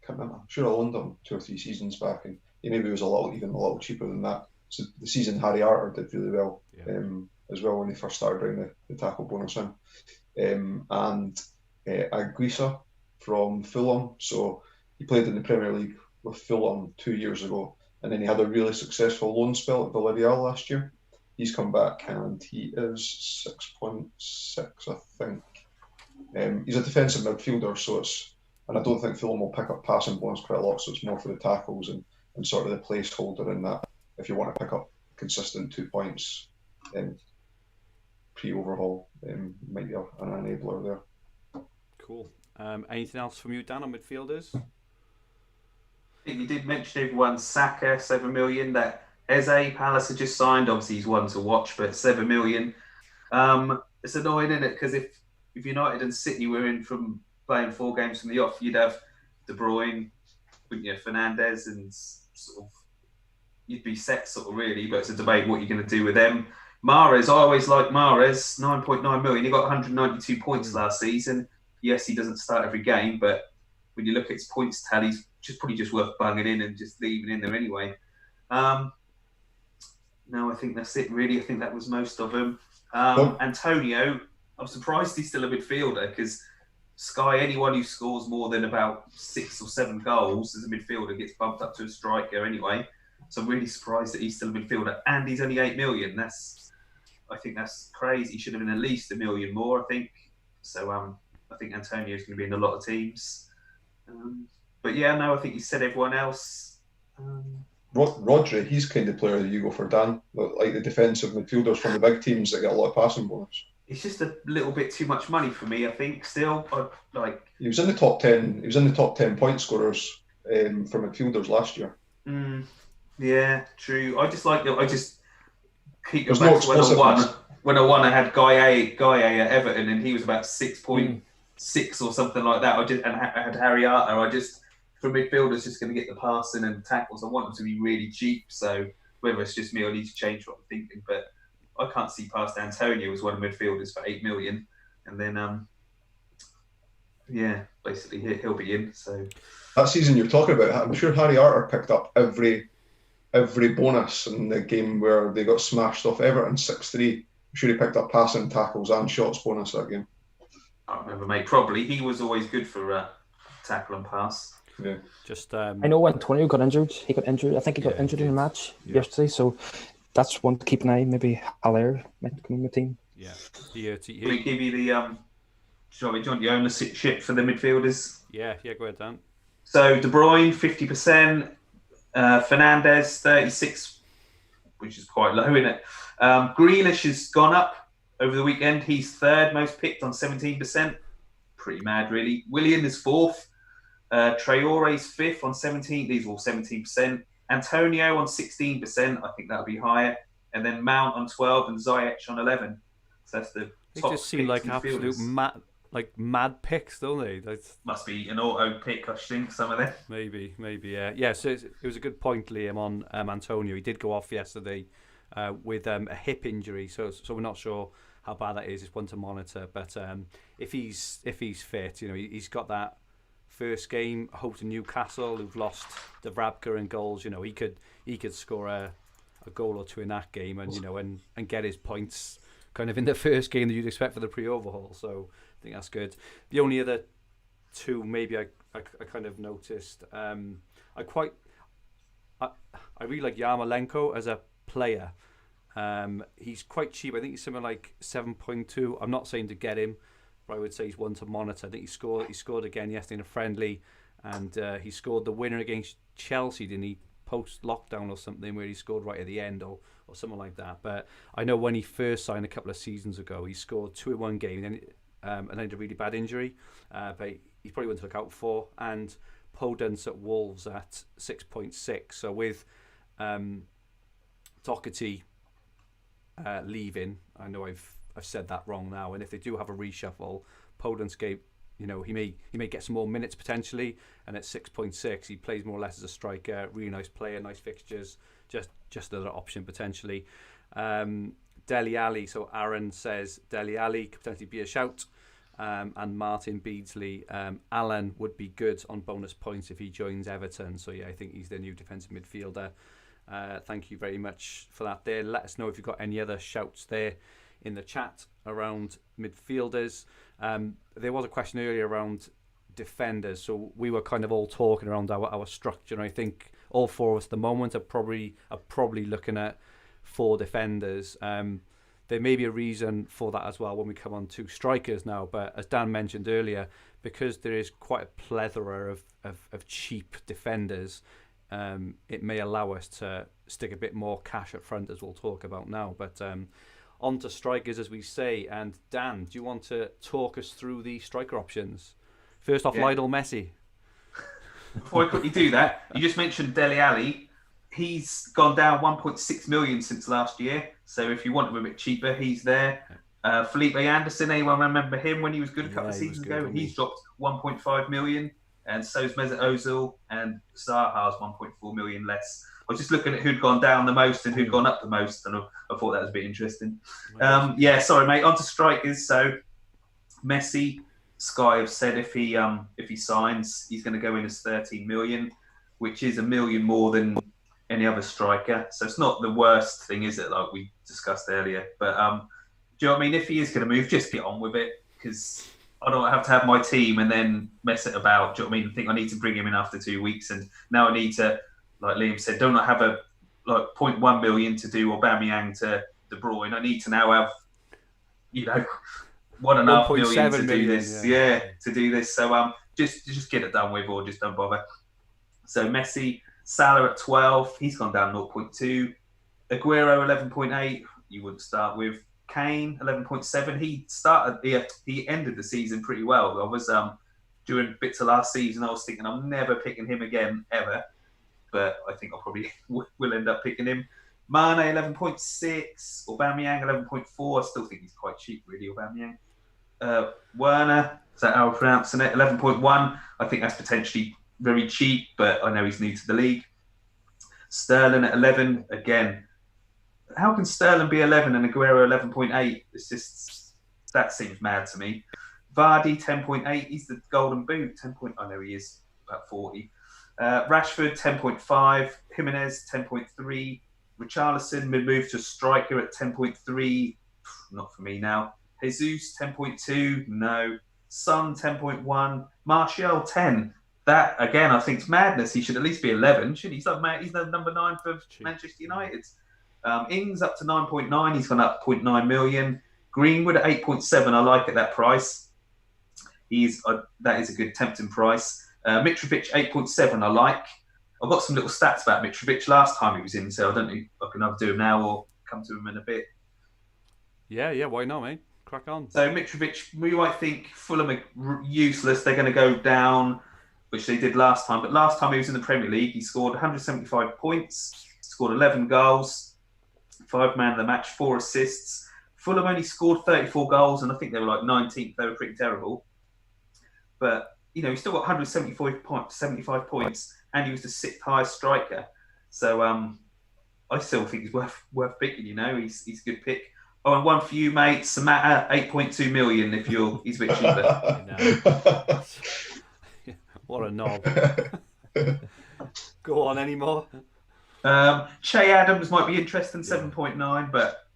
can't remember. I'm sure I owned him 2 or 3 seasons back, and he maybe was even a little cheaper than that. So the season Harry Arter did really well, as well, when he first started bringing the tackle bonus in. And Anguissa from Fulham. So he played in the Premier League with Fulham 2 years ago, and then he had a really successful loan spell at Villarreal last year. He's come back and he is 6.6, I think. He's a defensive midfielder, so and I don't think Fulham will pick up passing bonus quite a lot, so it's more for the tackles and sort of the placeholder in that. If you want to pick up consistent 2 points pre-overhaul, might be an enabler there. Cool. Anything else from you, Dan, on midfielders? I think you did mention everyone. Saka, 7 million. That Eze, Palace had just signed. Obviously, he's one to watch, but 7 million. It's annoying, isn't it? Because if United and City were in from playing 4 games from the off, you'd have De Bruyne, wouldn't you, Fernandes, and sort of you'd be set sort of really. But it's a debate what you're going to do with them. Mahrez, I always like Mahrez, 9.9 million. He got 192 points last season. Yes, he doesn't start every game, but when you look at his points tally, he's probably just worth bunging in and just leaving in there anyway. No, I think that's it, really. I think that was most of them. Antonio, I'm surprised he's still a midfielder because Sky, anyone who scores more than about 6 or 7 goals as a midfielder gets bumped up to a striker anyway. So I'm really surprised that he's still a midfielder and he's only 8 million. I think that's crazy. He should have been at least 1 million more, I think. So I think Antonio's going to be in a lot of teams. But yeah, no, I think you said everyone else. Rodri, he's kind of player that you go for, Dan. Like the defensive midfielders from the big teams that get a lot of passing bonus. It's just a little bit too much money for me, I think. Still, he was in the top 10. He was in the top 10 point scorers for midfielders last year. Yeah, true. I just keep going back to when I had Guy at Everton, and he was about 6.6 or something like that. I had Harry Arter. For midfielders, just going to get the passing and tackles. I want them to be really cheap. So whether it's just me, I need to change what I'm thinking. But I can't see past Antonio as one of midfielders for 8 million, and then basically he'll be in. So that season you're talking about, I'm sure Harry Arter picked up every bonus in the game where they got smashed off Everton 6-3. I'm sure he picked up passing, tackles, and shots bonus that game. I don't remember, mate. Probably he was always good for tackle and pass. Yeah. Just I know Antonio got injured. He got injured. I think he got injured in a match yesterday. So that's one to keep an eye. Maybe Haller might come in the team. Yeah. Can we give you the do you want the ownership for the midfielders? Yeah. Go ahead, Dan. So De Bruyne 50%, Fernandes 36%, which is quite low, isn't it? Grealish has gone up over the weekend. He's 3rd most picked on 17%. Pretty mad, really. Willian is 4th. Traore's 5th on 17%. These are all 17%. Antonio on 16%. I think that'll be higher. And then Mount on 12 and Ziyech on 11. So that's the they top. Just seem like absolute mad picks, don't they? Must be an auto pick, I think, some of them. Maybe, yeah. Yeah, so it was a good point, Liam, on Antonio. He did go off yesterday with a hip injury, so we're not sure how bad that is. It's one to monitor. But if he's fit, he's got that first game, home to Newcastle, who've lost the Vrabka in goals. He could score a goal or 2 in that game, and and get his points kind of in the first game that you'd expect for the pre-overhaul. So I think that's good. The only other 2 maybe I kind of noticed. I really like Yarmolenko as a player. He's quite cheap. I think he's something like 7.2. I'm not saying to get him, but I would say he's one to monitor. I think he scored again yesterday in a friendly, and he scored the winner against Chelsea, didn't he, post-lockdown or something where he scored right at the end or something like that. But I know when he first signed a couple of seasons ago, he scored 2 in one game and then had a really bad injury. But he's probably one to look out for. And Podence at Wolves at 6.6. So with Doherty leaving, I know I've said that wrong now. And if they do have a reshuffle, Podence gave, he may get some more minutes potentially. And at 6.6, he plays more or less as a striker. Really nice player, nice fixtures. Just another option potentially. Dele Alli. So Aaron says Dele Alli could potentially be a shout. And Martin Beardsley, Alan would be good on bonus points if he joins Everton. So yeah, I think he's their new defensive midfielder. Thank you very much for that there. Let us know if you've got any other shouts there in the chat around midfielders. There was a question earlier around defenders. So we were kind of all talking around our structure. And I think all four of us at the moment are probably looking at 4 defenders. There may be a reason for that as well when we come on to strikers now. But as Dan mentioned earlier, because there is quite a plethora of cheap defenders, it may allow us to stick a bit more cash up front, as we'll talk about now. But on to strikers, as we say. And Dan, do you want to talk us through the striker options? First off, Lionel Messi. Before I quickly do that, you just mentioned Dele Alli. He's gone down 1.6 million since last year. So if you want him a bit cheaper, he's there. Felipe Anderson, anyone remember him when he was good a couple of seasons ago? He's dropped 1.5 million. And so's Mesut Ozil, and Zaha's 1.4 million less. I was just looking at who'd gone down the most and who'd gone up the most, and I thought that was a bit interesting. Sorry, mate. On to strikers. So Messi, Sky have said if he signs, he's going to go in as 13 million, which is 1 million more than any other striker. So it's not the worst thing, is it? Like we discussed earlier. But do you know what I mean? If he is going to move, just get on with it, because I don't have to have my team and then mess it about. Do you know what I mean? I think I need to bring him in after 2 weeks, and now I need to, like Liam said, don't have a 0.1 million to do Aubameyang to De Bruyne. I need to now have 1.5 million to do this. Yeah, to do this. So just get it done with, or just don't bother. So Messi, Salah at 12, he's gone down 0.2. Aguero 11.8, you wouldn't start with. Kane 11.7. He ended the season pretty well. I was during bits of last season, I was thinking I'm never picking him again ever, but I think I probably will end up picking him. Mane 11.6, Aubameyang 11.4. I still think he's quite cheap, really. Aubameyang. Werner, is that how I'm pronouncing it? 11.1. I think that's potentially very cheap, but I know he's new to the league. Sterling at 11 again. How can Sterling be 11 and Aguero 11.8? It's just, that seems mad to me. Vardy 10.8. He's the golden boot. 10. I know he is about 40. Rashford 10.5. Jimenez 10.3. Richarlison move to striker at 10.3. Not for me now. Jesus 10.2. No. Son 10.1. Martial 10. That again, I think is madness. He should at least be 11. Should he? He's the number 9 for Manchester United. Ings up to 9.9. He's gone up 0.9 million. Greenwood at 8.7. I like at that price. That is a good tempting price. Mitrovic 8.7. I like. I've got some little stats about Mitrovic last time he was in, so I don't know if I can either do him now or come to him in a bit. Yeah. Why not, mate? Crack on. So Mitrovic, we might think Fulham are useless. They're going to go down, which they did last time. But last time he was in the Premier League, he scored 175 points, scored 11 goals. 5-man of the match, 4 assists. Fulham only scored 34 goals, and I think they were like 19th. They were pretty terrible. But, he still got 175 points, and he was the 6th highest striker. So I still think he's worth picking, He's a good pick. Oh, and one for you, mate. Samatta, 8.2 million he's a bit cheaper. What a knob. Go on, any more? Che Adams might be interesting, 7.9, but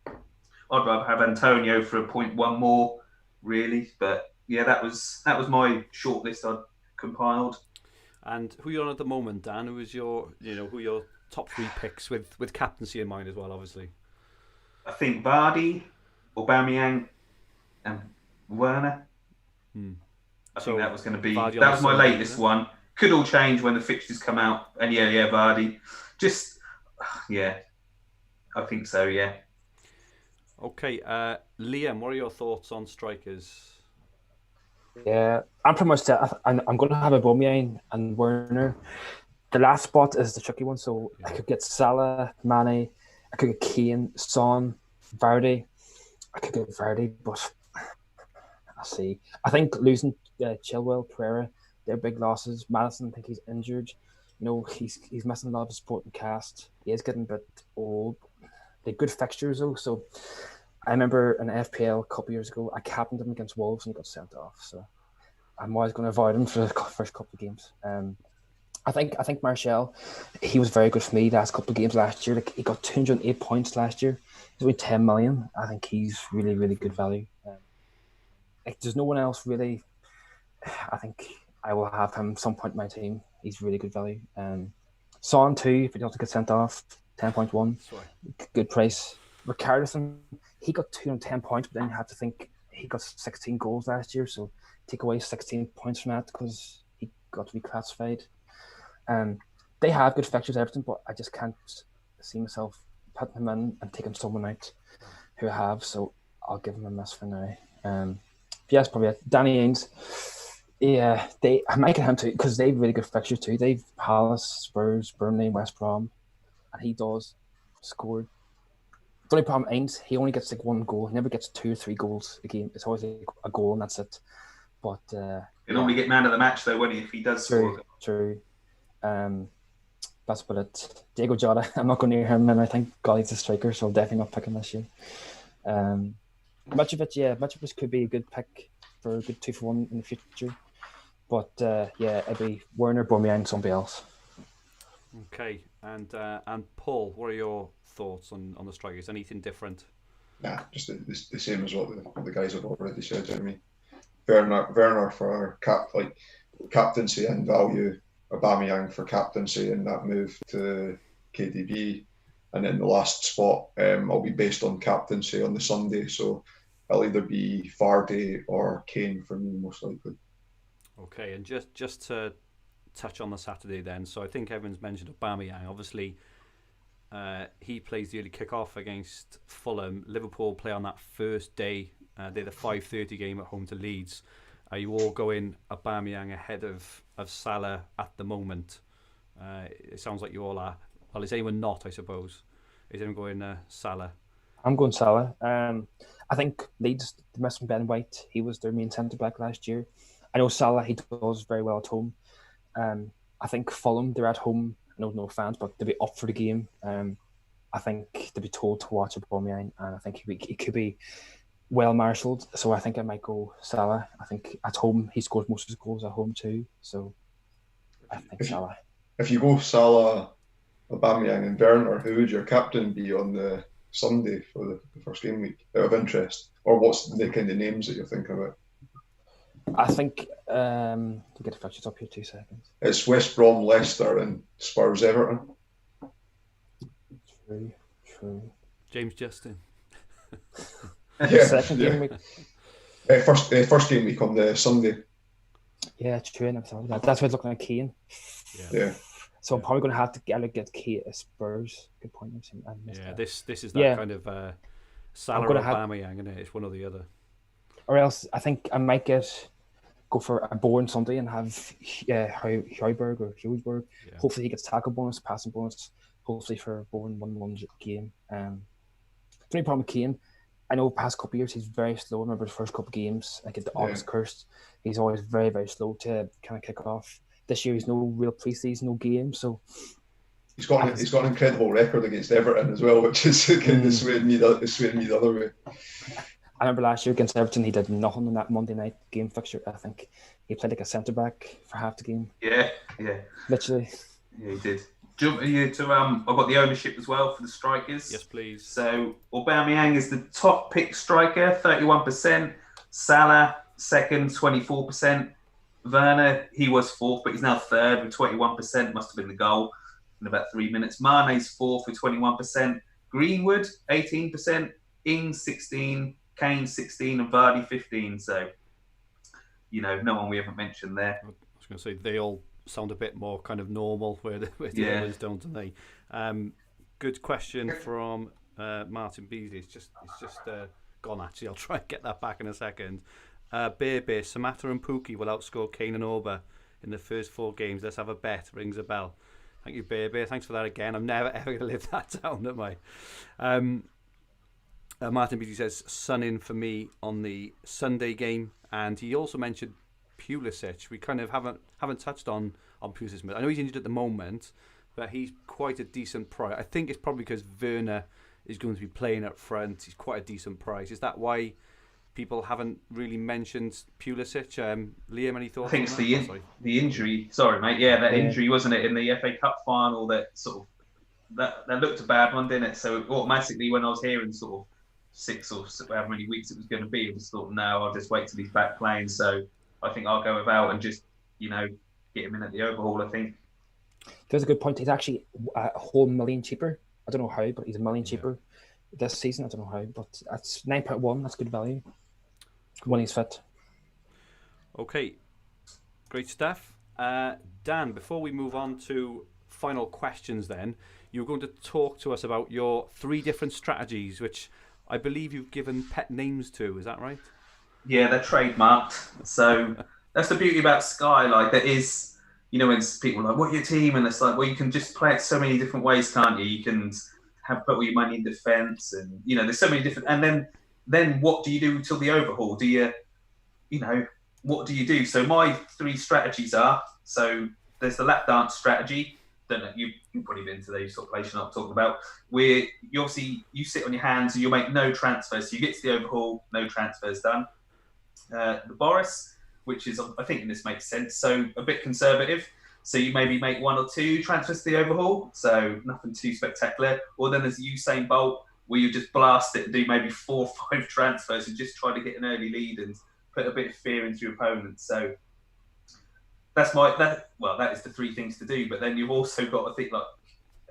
I'd rather have Antonio for a 0.1 more, really. But yeah, that was my short list I'd compiled. And who you're on at the moment, Dan? Who is your top 3 picks with captaincy in mind as well, obviously? I think Vardy, Aubameyang, and Werner. I think that was going to be... That was my latest one. could all change when the fixtures come out. And yeah, Vardy. Just, yeah, I think so, yeah. Okay, Liam, what are your thoughts on strikers? Yeah, I'm pretty much set. I'm going to have Aubameyang and Werner. The last spot is the tricky one, so I could get Salah, Mane, I could get Kane, Son, Vardy. I could get Vardy, but I'll see. I think losing Chilwell, Pereira, they're big losses. Madison, I think he's injured. He's missing a lot of his supporting cast. He is getting a bit old. They're good fixtures though, so I remember in FPL a couple of years ago, I captained him against Wolves and he got sent off. So I'm always going to avoid him for the first couple of games. I think Martial, he was very good for me last couple of games last year. Like he got 208 points last year. He's only 10 million. I think he's really, really good value. There's no one else really. I think I will have him some point in my team. He's really good value. Son too, if he doesn't get sent off, 10.1, good price. Richarlison, he got 210 points, but then you have to think he got 16 goals last year, so take away 16 points from that because he got reclassified. They have good fixtures, Everton, but I just can't see myself putting him in and taking someone out who I have, so I'll give him a miss for now. Yes, probably it. Danny Ings. Yeah, I'm making him too because they've really good fixtures too. They've Palace, Spurs, Burnley, West Brom, and he does score. The only problem, Ings, he only gets like one goal. He never gets 2 or 3 goals a game. It's always like a goal and that's it. But he'll normally get man of the match though, won't he? If he does score. True. That's about it. Diego Jota, I'm not going near him, and I think God he's a striker, so I'll definitely not pick him this year. Mitrovic could be a good pick for a good 2-for-1 in the future. But it'd be Werner, Aubameyang, and somebody else. Okay, and Paul, what are your thoughts on the strikers? Anything different? Nah, just the same as what the guys have already said. I mean, Werner for captaincy and value, Aubameyang for captaincy and that move to KDB, and then the last spot will be based on captaincy on the Sunday, so it'll either be Vardy or Kane for me most likely. Okay, and just to touch on the Saturday then, so I think everyone's mentioned Aubameyang. Obviously, he plays the early kick-off against Fulham. Liverpool play on that first day. They're the 5:30 game at home to Leeds. Are you all going Aubameyang ahead of Salah at the moment? It sounds like you all are. Well, is anyone not, I suppose? Is anyone going Salah? I'm going Salah. I think Leeds missing Ben White. He was their main centre-back last year. I know Salah, he does very well at home. I think Fulham, they're at home. I know no fans, but they'll be up for the game. I think they'll be told to watch Aubameyang, and I think he could be well marshalled. So I think I might go Salah. I think at home he scores most of his goals at home too. So I think Salah. If you go Salah, Aubameyang, and Werner, who would your captain be on the Sunday for the first game week out of interest? Or what's the kind of names that you're thinking about? I think to get the fixtures up here 2 seconds. It's West Brom, Leicester, and Spurs, Everton. True. James Justin. Second game week. First game week on the Sunday. Yeah, true. I never thought of that. That's why I was looking at Kane. Yeah. So I'm probably going to have to get Kane at Spurs. Good point. This is that kind of Salah or Aubameyang, isn't it? It's one or the other. Or else I think I might go for a Bourne Sunday and have Højbjerg or Højbjerg. Yeah. Hopefully he gets tackle bonus, passing bonus. Hopefully for a Bourne 1-1 game. The only problem with Kane, I know past couple of years he's very slow. I remember his first couple of games, like at the August Cursed, he's always very, very slow to kind of kick off. This year he's no real pre-season, no game, so he's got an incredible record against Everton as well, which is kind of swaying me the other way. I remember last year against Everton, he did nothing in that Monday night game fixture. I think he played like a centre back for half the game. Yeah. Literally. Yeah, he did. Do you want you to I've got the ownership as well for the strikers. Yes, please. So Aubameyang is the top pick striker, 31%. Salah second, 24%. Werner, he was fourth, but he's now third with 21%. Must have been the goal in about 3 minutes. Mane's fourth with 21%. Greenwood, 18%. Ings, 16%. Kane, 16%. And Vardy, 15%. So, no one we haven't mentioned there. I was going to say, they all sound a bit more kind of normal, where the others don't they? Good question from Martin Beasley. It's just gone, actually. I'll try and get that back in a second. Bear, Samatta and Pookie will outscore Kane and Oba in the first 4 games. Let's have a bet. Rings a bell. Thank you, Bear. Thanks for that again. I'm never ever going to live that down, am I? Martin Beasley says, Son in for me on the Sunday game. And he also mentioned Pulisic. We kind of haven't touched on Pulisic. I know he's injured at the moment, but he's quite a decent price. I think it's probably because Werner is going to be playing up front. He's quite a decent price. Is that why people haven't really mentioned Pulisic? Liam, any thoughts? I think it's the injury. Sorry, mate. Yeah, that injury, wasn't it, in the FA Cup final that sort of that looked a bad one, didn't it? So automatically, when I was hearing sort of 6 or however many weeks it was going to be, I just thought, no, I'll just wait till he's back playing. So I think I'll go about and just, get him in at the overhaul, I think. There's a good point. He's actually a whole million cheaper. I don't know how, but he's $1 million cheaper this season. I don't know how, but that's 9.1. That's good value when he's fit. Okay, great stuff. Dan, before we move on to final questions then, you're going to talk to us about your 3 different strategies, which I believe you've given pet names to. Is that right? Yeah, they're trademarked. So that's the beauty about Sky. Like, there is, when people are like, what are your team? And it's like, well, you can just play it so many different ways, can't you? You can put all your money in defence, and, there's so many different... And then what do you do until the overhaul? Do you, what do you do? So my 3 strategies are, so there's the lap dance strategy. Don't know, you've probably been to those sort of places I'm talking about, where you sit on your hands and you'll make no transfers. So you get to the overhaul, no transfers done. The Boris, which is, I think this makes sense, so a bit conservative. So you maybe make 1 or 2 transfers to the overhaul, so nothing too spectacular. Or then there's Usain Bolt, where you just blast it and do maybe 4 or 5 transfers and just try to get an early lead and put a bit of fear into your opponent. So that is the 3 things to do. But then you've also got to think, like,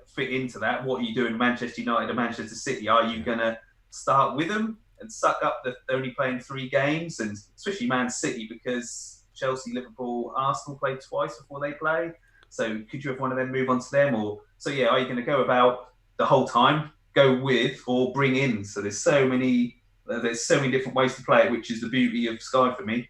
fit into that. What are you doing, Manchester United and Manchester City? Are you going to start with them and suck up that they're only playing 3 games, and especially Man City, because Chelsea, Liverpool, Arsenal play twice before they play? So could you have one of them move on to them? Or are you going to go about the whole time, go with or bring in? So there's so many different ways to play it, which is the beauty of Sky for me.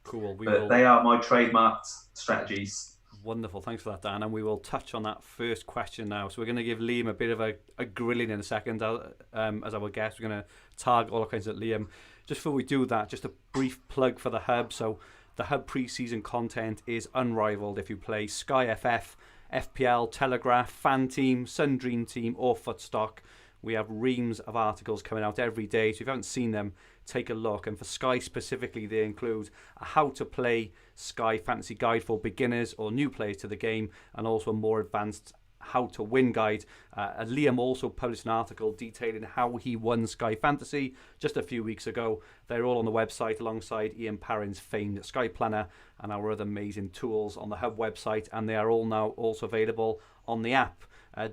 Cool. They are my trademarked strategies. Wonderful. Thanks for that, Dan. And we will touch on that first question now. So we're going to give Liam a bit of a grilling in a second. As our guest, we're going to target all kinds of Liam. Just before we do that, just a brief plug for the Hub. So the Hub pre-season content is unrivaled. If you play Sky FF, FPL, Telegraph, Fan Team, Sun Dream Team or Footstock, we have reams of articles coming out every day. So if you haven't seen them, take a look. And for Sky specifically, they include a how to play Sky fantasy guide for beginners or new players to the game, and also a more advanced how to win guide. Liam also published an article detailing how he won Sky Fantasy just a few weeks ago. They're all on the website alongside Ian Parrin's famed Sky Planner and our other amazing tools on the Hub website, and they are all now also available on the app.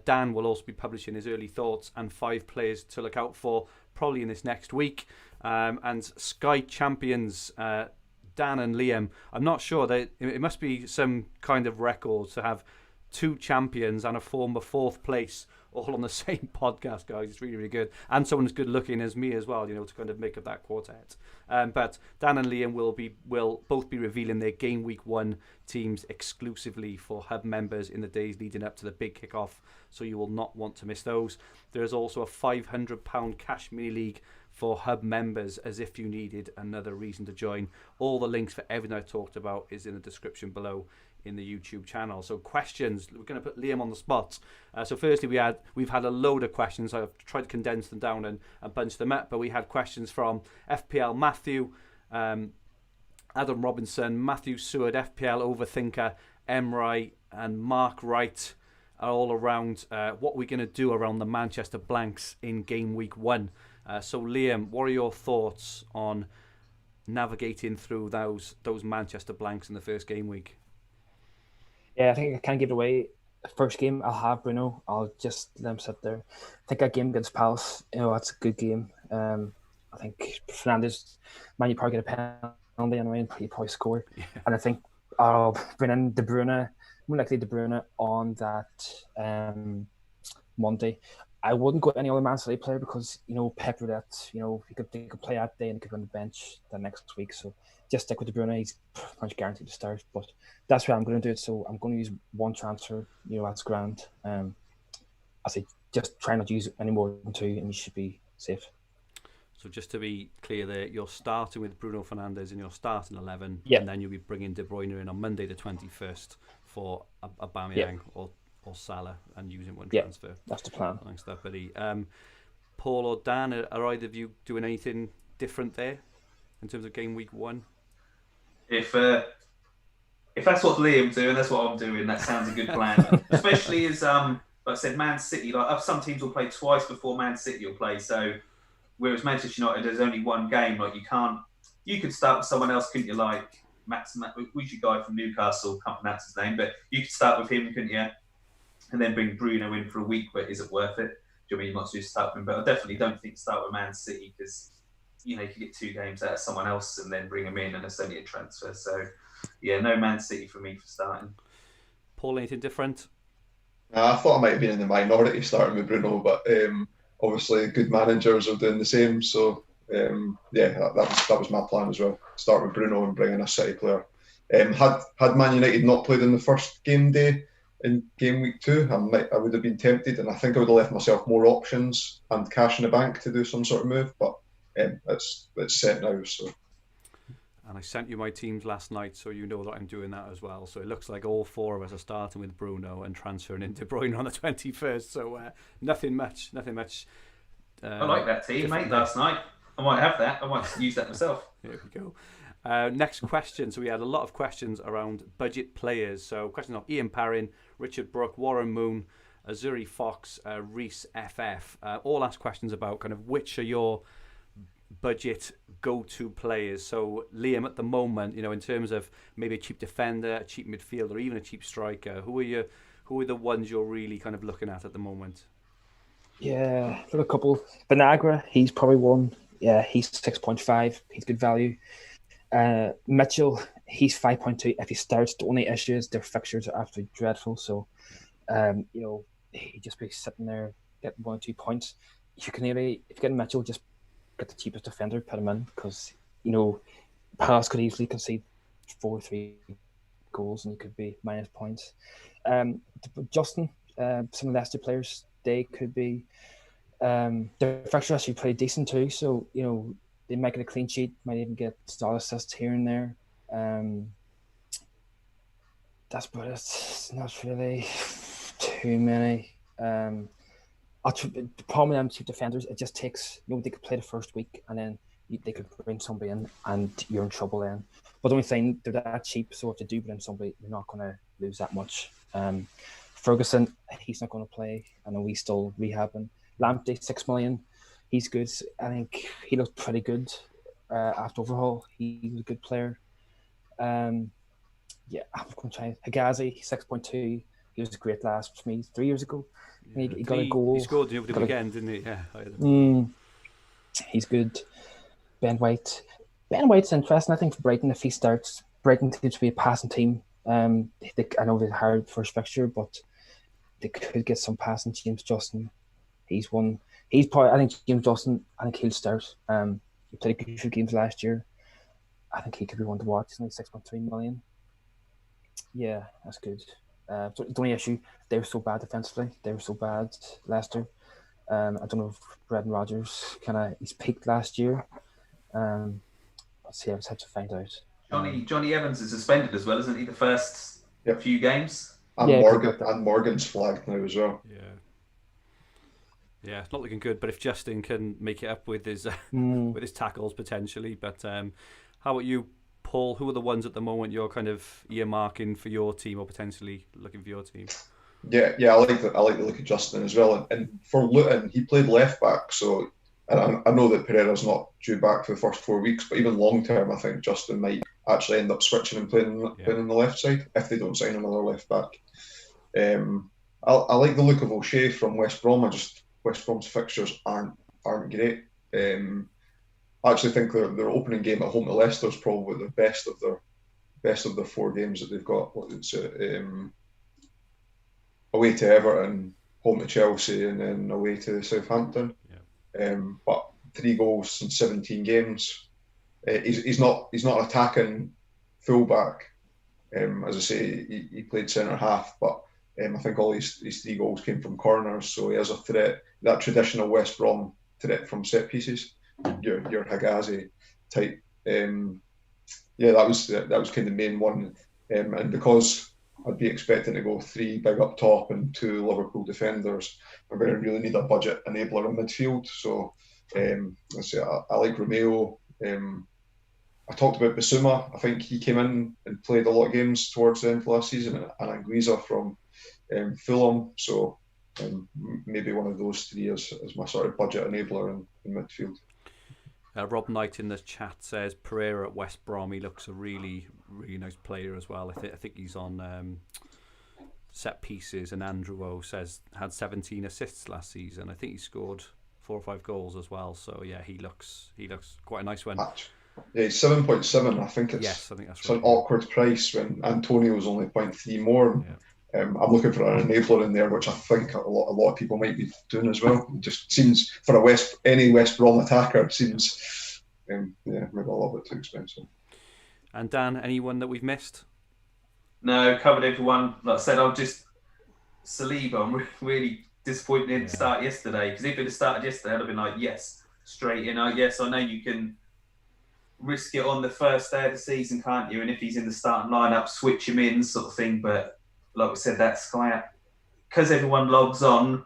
Dan will also be publishing his early thoughts and 5 players to look out for probably in this next week. And Sky Champions, Dan and Liam, I'm not sure, it must be some kind of record to have 2 champions and a former 4th place all on the same podcast, guys. It's really, really good. And someone as good looking as me as well, to kind of make up that quartet. But Dan and Liam will both be revealing their Game Week 1 teams exclusively for Hub members in the days leading up to the big kickoff, so you will not want to miss those. There is also a £500 cash mini league for Hub members, as if you needed another reason to join. All the links for everything I talked about is in the description below in the YouTube channel. So questions, we're going to put Liam on the spot. So firstly, we've had a load of questions. I've tried to condense them down and bunch them up, but we had questions from FPL Matthew, Adam Robinson, Matthew Seward, FPL Overthinker, Emrai and Mark Wright are all around what we're going to do around the Manchester Blanks in Game Week 1. So Liam, what are your thoughts on navigating through those Manchester Blanks in the first game week? Yeah, I think I can't give it away. First game, I'll have Bruno. I'll just let him sit there. I think that game against Palace, that's a good game. I think Fernandes, you probably get a penalty anyway and he probably score. Yeah. And I think I'll bring in De Bruyne, more likely De Bruyne on that Monday. I wouldn't go any other Man City player because, Pep Roulette, he could play that day and he could go on the bench the next week. So just stick with De Bruyne. He's pretty much guaranteed to start. But that's where I'm going to do it. So I'm going to use one transfer, that's grand. I say just try not to use any more than two and you should be safe. So just to be clear there, you're starting with Bruno Fernandes in your starting 11, yep. And then you'll be bringing De Bruyne in on Monday the 21st for Aubameyang or Salah and using one transfer. That's the plan. Thanks for that, buddy. Paul or Dan, are either of you doing anything different there in terms of game week 1? If that's what Liam's doing, that's what I'm doing. That sounds a good plan. Especially as like I said, Man City. Like some teams will play twice before Man City will play. So whereas Manchester United, there's only one game. Like you could start with someone else, couldn't you? Like Max, who's your guy from Newcastle? Can't pronounce his name, but you could start with him, couldn't you? And then bring Bruno in for a week, but is it worth it? Do you mean you might just start with him? But I definitely don't think start with Man City because you can get 2 games out of someone else and then bring him in, and it's only a transfer. So yeah, no Man City for me for starting. Paul, anything different? I thought I might have been in the minority starting with Bruno, but obviously good managers are doing the same. So that was my plan as well. Start with Bruno and bring in a City player. Had Man United not played in the first game day in game week 2, I would have been tempted, and I think I would have left myself more options and cash in the bank to do some sort of move. But it's set now. So. And I sent you my teams last night, so you know that I'm doing that as well. So it looks like all 4 of us are starting with Bruno and transferring into De Bruyne on the 21st. So nothing much. I like that team, mate. Last night, I might have that. I might use that myself. There we go. Next question. So we had a lot of questions around budget players. So questions of Ian Parrin, Richard Brook, Warren Moon, Azuri Fox, Reese FF. All asked questions about kind of which are your budget go-to players. So Liam, at the moment, in terms of maybe a cheap defender, a cheap midfielder, or even a cheap striker, who are the ones you're really kind of looking at the moment? Yeah, look, a couple. Vinagre, he's probably one. Yeah, he's 6.5. He's good value. Mitchell, he's 5.2. If he starts, the only issue is their fixtures are absolutely dreadful. So, he'd just be sitting there getting 1 or 2 points. You can if you get Mitchell, just get the cheapest defender, put him in, because Palace could easily concede 4-3 goals and you could be minus points. Justin, some of the Leicester players, they could be their fixture actually pretty decent too. So they might get a clean sheet, might even get stall assists here and there. That's about it. It's not really too many. The problem with them cheap defenders, it just takes, they could play the first week and then they could bring somebody in and you're in trouble then. But the only thing, they're that cheap, so if they do bring somebody, you're not going to lose that much. Ferguson, he's not going to play. I know he's still rehabbing. Lamptey, 6 million. He's good. I think he looked pretty good after overhaul. He was a good player. I'm going to try Higazi, 6.2. He was great for me 3 years ago. Yeah, he got a goal. He scored over the weekend, didn't he? Yeah. He's good. Ben White's interesting. I think for Brighton, if he starts, Brighton seems to be a passing team. I know they're hard first fixture, but they could get some passing. James Justin, he's one. He's probably. I think James Justin. I think he'll start. He played a good few games last year. I think he could be one to watch. He's only 6.3 million. Yeah, that's good. So the only issue, they were so bad defensively. They were so bad, Leicester. I don't know if Brendan Rodgers he's peaked last year. Let's see. I just have to find out. Johnny Evans is suspended as well, isn't he? The first few games. And Morgan's flagged now as well. Yeah, it's not looking good. But if Justin can make it up with his with his tackles potentially, but how about you, Paul? Who are the ones at the moment you're kind of earmarking for your team or potentially looking for your team? Yeah, I like the look of Justin as well. And for Luton, he played left back, so and I know that Pereira's not due back for the first 4 weeks, but even long term, I think Justin might actually end up switching and playing on the left side if they don't sign another left back. I like the look of O'Shea from West Brom. West Brom's fixtures aren't great. I actually think their opening game at home to Leicester is probably the best of best of the 4 games that they've got. Away to Everton, home to Chelsea, and then away to Southampton. Yeah. But 3 goals in 17 games. He's not an attacking fullback. As I say, he played centre half, but I think all his 3 goals came from corners, so he has a threat, that traditional West Brom threat from set pieces. Your Higazi type. That was kind of the main one, and because I'd be expecting to go 3 big up top and 2 Liverpool defenders, I'm going to really need a budget enabler in midfield. So I like Romeo. I talked about Basuma. I think he came in and played a lot of games towards the end of last season, and Anguissa from Fulham. So maybe one of those 3 as my sort of budget enabler in midfield. Rob Knight in the chat says Pereira at West Brom. He looks a really, really nice player as well. I think he's on set pieces. And Andrew O says had 17 assists last season. I think he scored 4 or 5 goals as well. So yeah, he looks quite a nice one. Yeah, he's 7.7. I think it's yes, I think that's right. An awkward price when Antonio's only 0.3 more. Yeah. I'm looking for an enabler in there, which I think a lot of people might be doing as well. It just seems for any West Brom attacker, it seems maybe a little bit too expensive. And Dan, anyone that we've missed? No, covered everyone. Like I said, Saliba, I'm really disappointed in the start yesterday, because if it had started yesterday, I'd have been like, yes, straight in. Yes, I know you can risk it on the first day of the season, can't you? And if he's in the starting lineup, switch him in, sort of thing. But like we said, that Sky, because everyone logs on,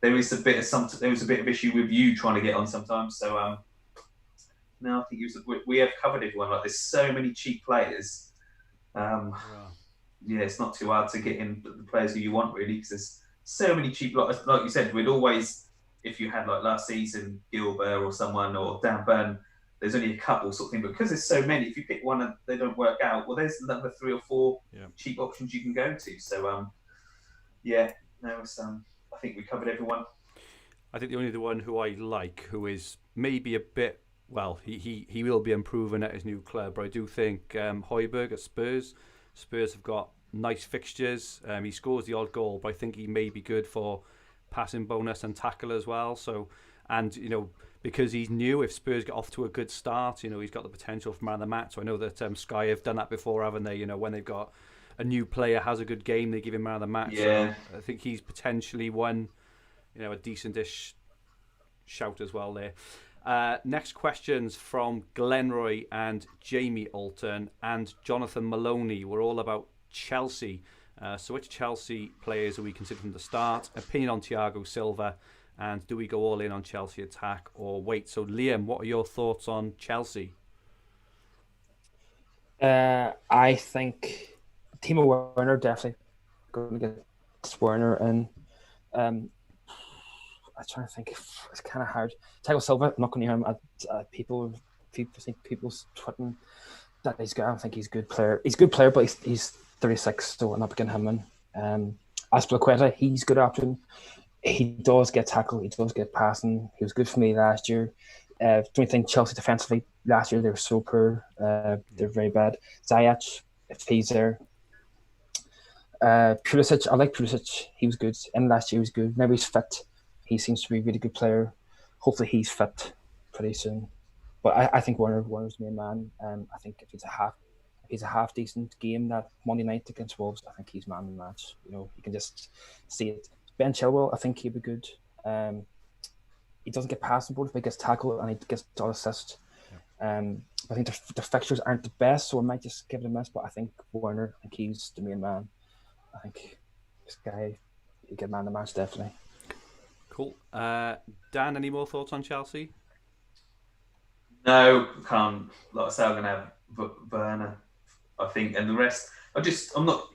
there was a bit of issue with you trying to get on sometimes. So no, I think we have covered everyone. Like, there's so many cheap players. It's not too hard to get in the players who you want, really, because there's so many cheap. Like you said, we'd always, if you had like last season Gilbert or someone or Dan Burn, there's only a couple sort of thing, but because there's so many, if you pick one and they don't work out, well, there's another 3 or 4 cheap options you can go to. So, I think we covered everyone. I think the only one who I like, who is maybe a bit, well, he will be improving at his new club, but I do think Højbjerg at Spurs. Spurs have got nice fixtures. He scores the odd goal, but I think he may be good for passing bonus and tackle as well. So, and because he's new, if Spurs get off to a good start, he's got the potential for man of the match. So I know that Sky have done that before, haven't they? When they've got a new player has a good game, they give him man of the match. Yeah. So I think he's potentially one, a decent-ish shout as well there. Next questions from Glenroy and Jamie Alton and Jonathan Maloney. We're all about Chelsea. So which Chelsea players are we considering to start? Opinion on Thiago Silva? And do we go all in on Chelsea attack or wait? So, Liam, what are your thoughts on Chelsea? I think Timo Werner definitely going to get Werner, and I'm trying to think. It's kind of hard. Thiago Silva, I'm not going to hear him. People's tweeting that he's good. I don't think he's a good player. He's a good player, but he's 36, so I'm not picking him in. Azpilicueta, he's a good option. He does get tackled. He does get passing. He was good for me last year. Don't you think Chelsea defensively last year they were so poor? They're very bad. Ziyech, if he's there. Pulisic, I like Pulisic. He was good. And last year he was good. Now he's fit. He seems to be a really good player. Hopefully he's fit pretty soon. But I think Werner's main man. I think if he's a half decent game that Monday night against Wolves, I think he's man of the match. You can just see it. Ben Chilwell, I think he'd be good. He doesn't get passing board, but he gets tackled and he gets all assists. I think the fixtures aren't the best, so I might just give it a miss. But I think Werner, I think he's the main man. I think this guy, he get man of the match definitely. Cool. Dan, any more thoughts on Chelsea? No, can't. Like I say, I'm going to have Werner, I think, and the rest. I'm not.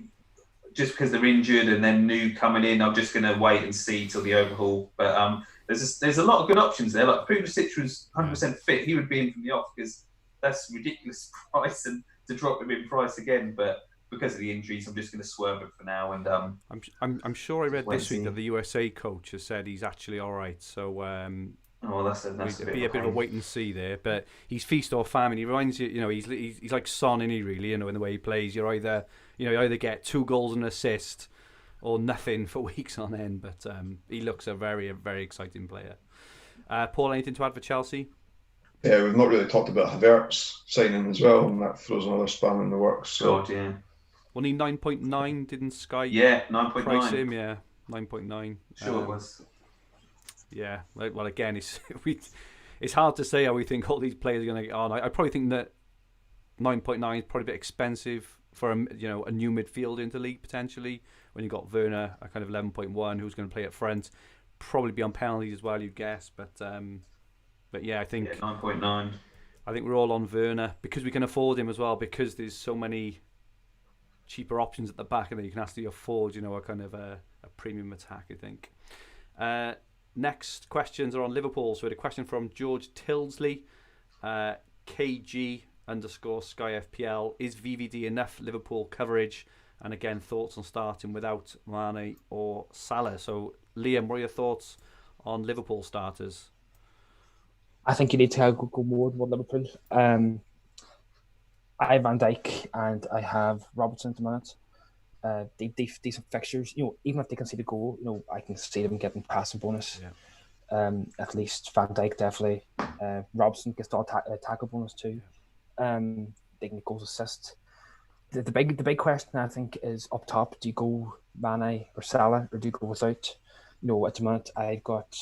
Just because they're injured and then new coming in, I'm just going to wait and see till the overhaul. But there's a lot of good options there. Like Pulisic was 100% fit, he would be in from the off because that's ridiculous price, and to drop him in price again. But because of the injuries, I'm just going to swerve it for now. And I'm sure I read this week that the USA coach has said he's actually all right. So Oh, that's a be a bit of a wait and see there, but he's feast or famine. He reminds you, he's like Son, isn't he? Really, in the way he plays. You either get 2 goals and an assist, or nothing for weeks on end. But he looks a very exciting player. Paul, anything to add for Chelsea? Yeah, we've not really talked about Havertz signing as well, and that throws another span in the works. So. God, yeah. Wasn't he 9.9? Didn't Sky? Yeah, 9.9. Price him, yeah, 9.9. Sure it was. Yeah, well, again, it's hard to say how we think all these players are going to get on. I probably think that 9.9 is probably a bit expensive for a new midfield into league potentially. When you've got Werner at kind of 11.1, who's going to play up front, probably be on penalties as well, you'd guess. But yeah, I think 9.9. I think we're all on Werner because we can afford him as well. Because there's so many cheaper options at the back, and then you can actually afford, a kind of a premium attack. I think. Next questions are on Liverpool. So we had a question from George Tilsley, KG _ Sky FPL. Is VVD enough Liverpool coverage? And again, thoughts on starting without Mane or Salah. So Liam, what are your thoughts on Liverpool starters? I think you need to go more with Liverpool. I have Van Dijk and I have Robertson at the minute. Decent fixtures. Even if they concede a goal, I can see them getting passing bonus. Yeah. At least Van Dijk definitely. Robson gets the tackle bonus too. They can get goals assist. The big question I think is up top. Do you go Mane or Salah, or do you go without? At the minute I've got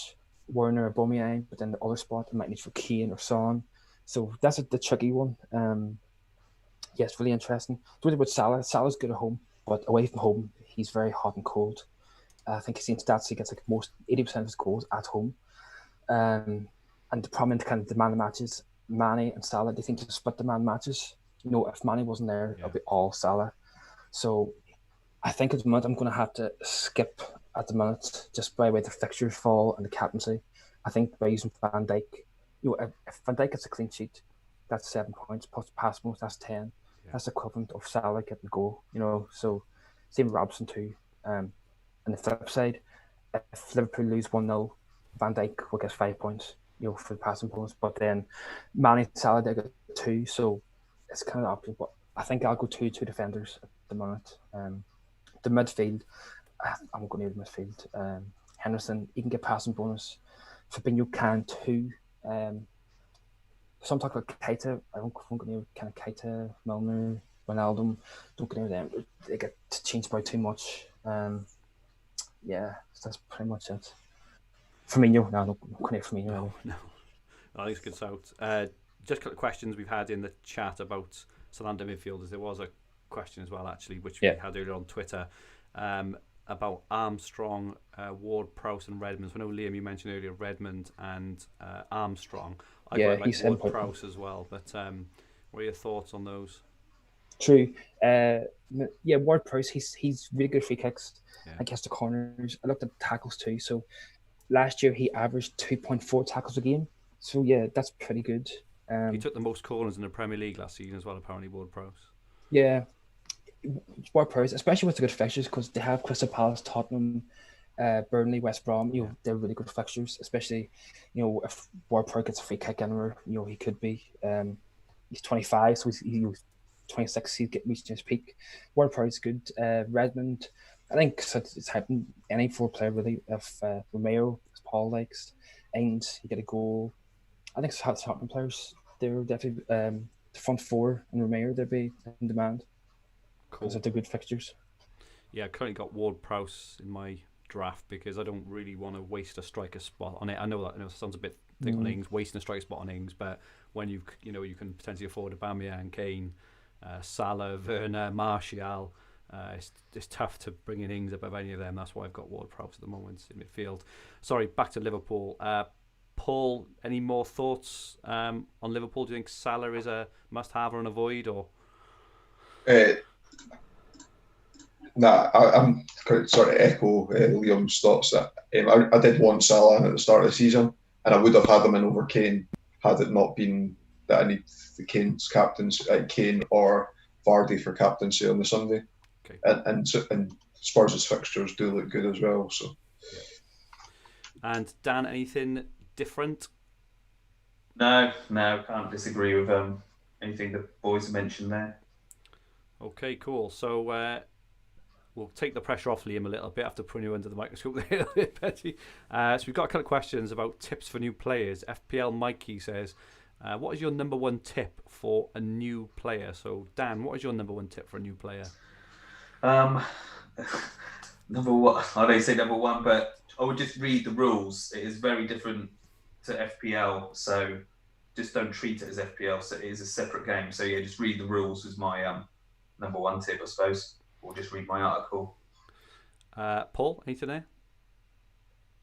Werner or Aubameyang, but then the other spot I might need for Kane or Son. So that's the tricky one. Yeah, it's really interesting. The way with Salah, Salah's good at home, but away from home, he's very hot and cold. I think he's seen stats, he gets like most 80% of his goals at home. And the problem in kind of the man matches, Mane and Salah, they think to split the man matches. If Mane wasn't there, it'll be all Salah. So I think at the moment I'm going to have to skip at the minute just by the way the fixtures fall and the captaincy. I think by using Van Dijk, if Van Dijk gets a clean sheet, that's 7 points, plus pass bonus, that's 10. Yeah. That's the equivalent of Salah getting a goal, so same with Robson too. On the flip side, if Liverpool lose 1-0, Van Dijk will get 5 points, for the passing bonus. But then Mane and Salah, they get 2, so it's kind of opposite. But I think I'll go two defenders at the moment. The midfield, I'm going to need the midfield. Henderson, he can get passing bonus. Fabinho can too. Some talk about Keita. I don't go near kind of Keita, Milner, Ronaldo. Don't go near them. They get changed by too much. Yeah, that's pretty much it. Firmino, no, don't go near Firmino. No. I think it's good shout. Just a couple of questions we've had in the chat about Southampton midfielders. There was a question as well, actually, which we had earlier on Twitter, about Armstrong, Ward-Prowse and Redmond. So I know, Liam, you mentioned earlier Redmond and Armstrong. I quite like Ward-Prowse as well, but what are your thoughts on those? True. Ward-Prowse, he's really good free kicks. I guess the corners. I looked at tackles too. So last year he averaged 2.4 tackles a game. So yeah, that's pretty good. He took the most corners in the Premier League last season as well, apparently, Ward-Prowse. Yeah. Ward-Prowse, especially with the good fixtures, because they have Crystal Palace, Tottenham, Burnley, West Brom. They're really good fixtures, especially, if Ward-Prowse gets a free kick anywhere, he could be. He's 25, so he's 26, he's reaching his peak. Ward-Prowse is good. Redmond, I think it's happened any four player really. If Romeo, as Paul likes, and you get a goal. I think Southampton players, they're definitely the front four and Romeo, they'd be in demand. Cool. Because of the good fixtures. Yeah, I currently got Ward-Prowse in my draft because I don't really want to waste a striker spot on it. I know it sounds a bit thick on Ings, wasting a striker spot on Ings, but when you can potentially afford Aubameyang, Kane, Salah, Werner, Martial, it's tough to bring in Ings above any of them. That's why I've got Ward-Prowse at the moment in midfield. Sorry, back to Liverpool. Paul, any more thoughts on Liverpool? Do you think Salah is a must-have or an avoid? Or I'm going to sort of echo Liam's thoughts that I did want Salah at the start of the season, and I would have had him in over Kane had it not been that I need the Kane's captains, Kane or Vardy for captaincy on the Sunday. Okay. And Spurs' fixtures do look good as well. So. Yeah. And Dan, anything different? No, can't disagree with anything the boys have mentioned there. Okay, cool. So we'll take the pressure off Liam a little bit after putting you under the microscope there a little bit, Betty. So we've got a couple of questions about tips for new players. FPL Mikey says, what is your number one tip for a new player? So Dan, what is your number one tip for a new player? Number one, I don't say number one, but I would just read the rules. It is very different to FPL, so just don't treat it as FPL. So it is a separate game. So yeah, just read the rules was my number one tip, I suppose, or just read my article. Paul, anything there?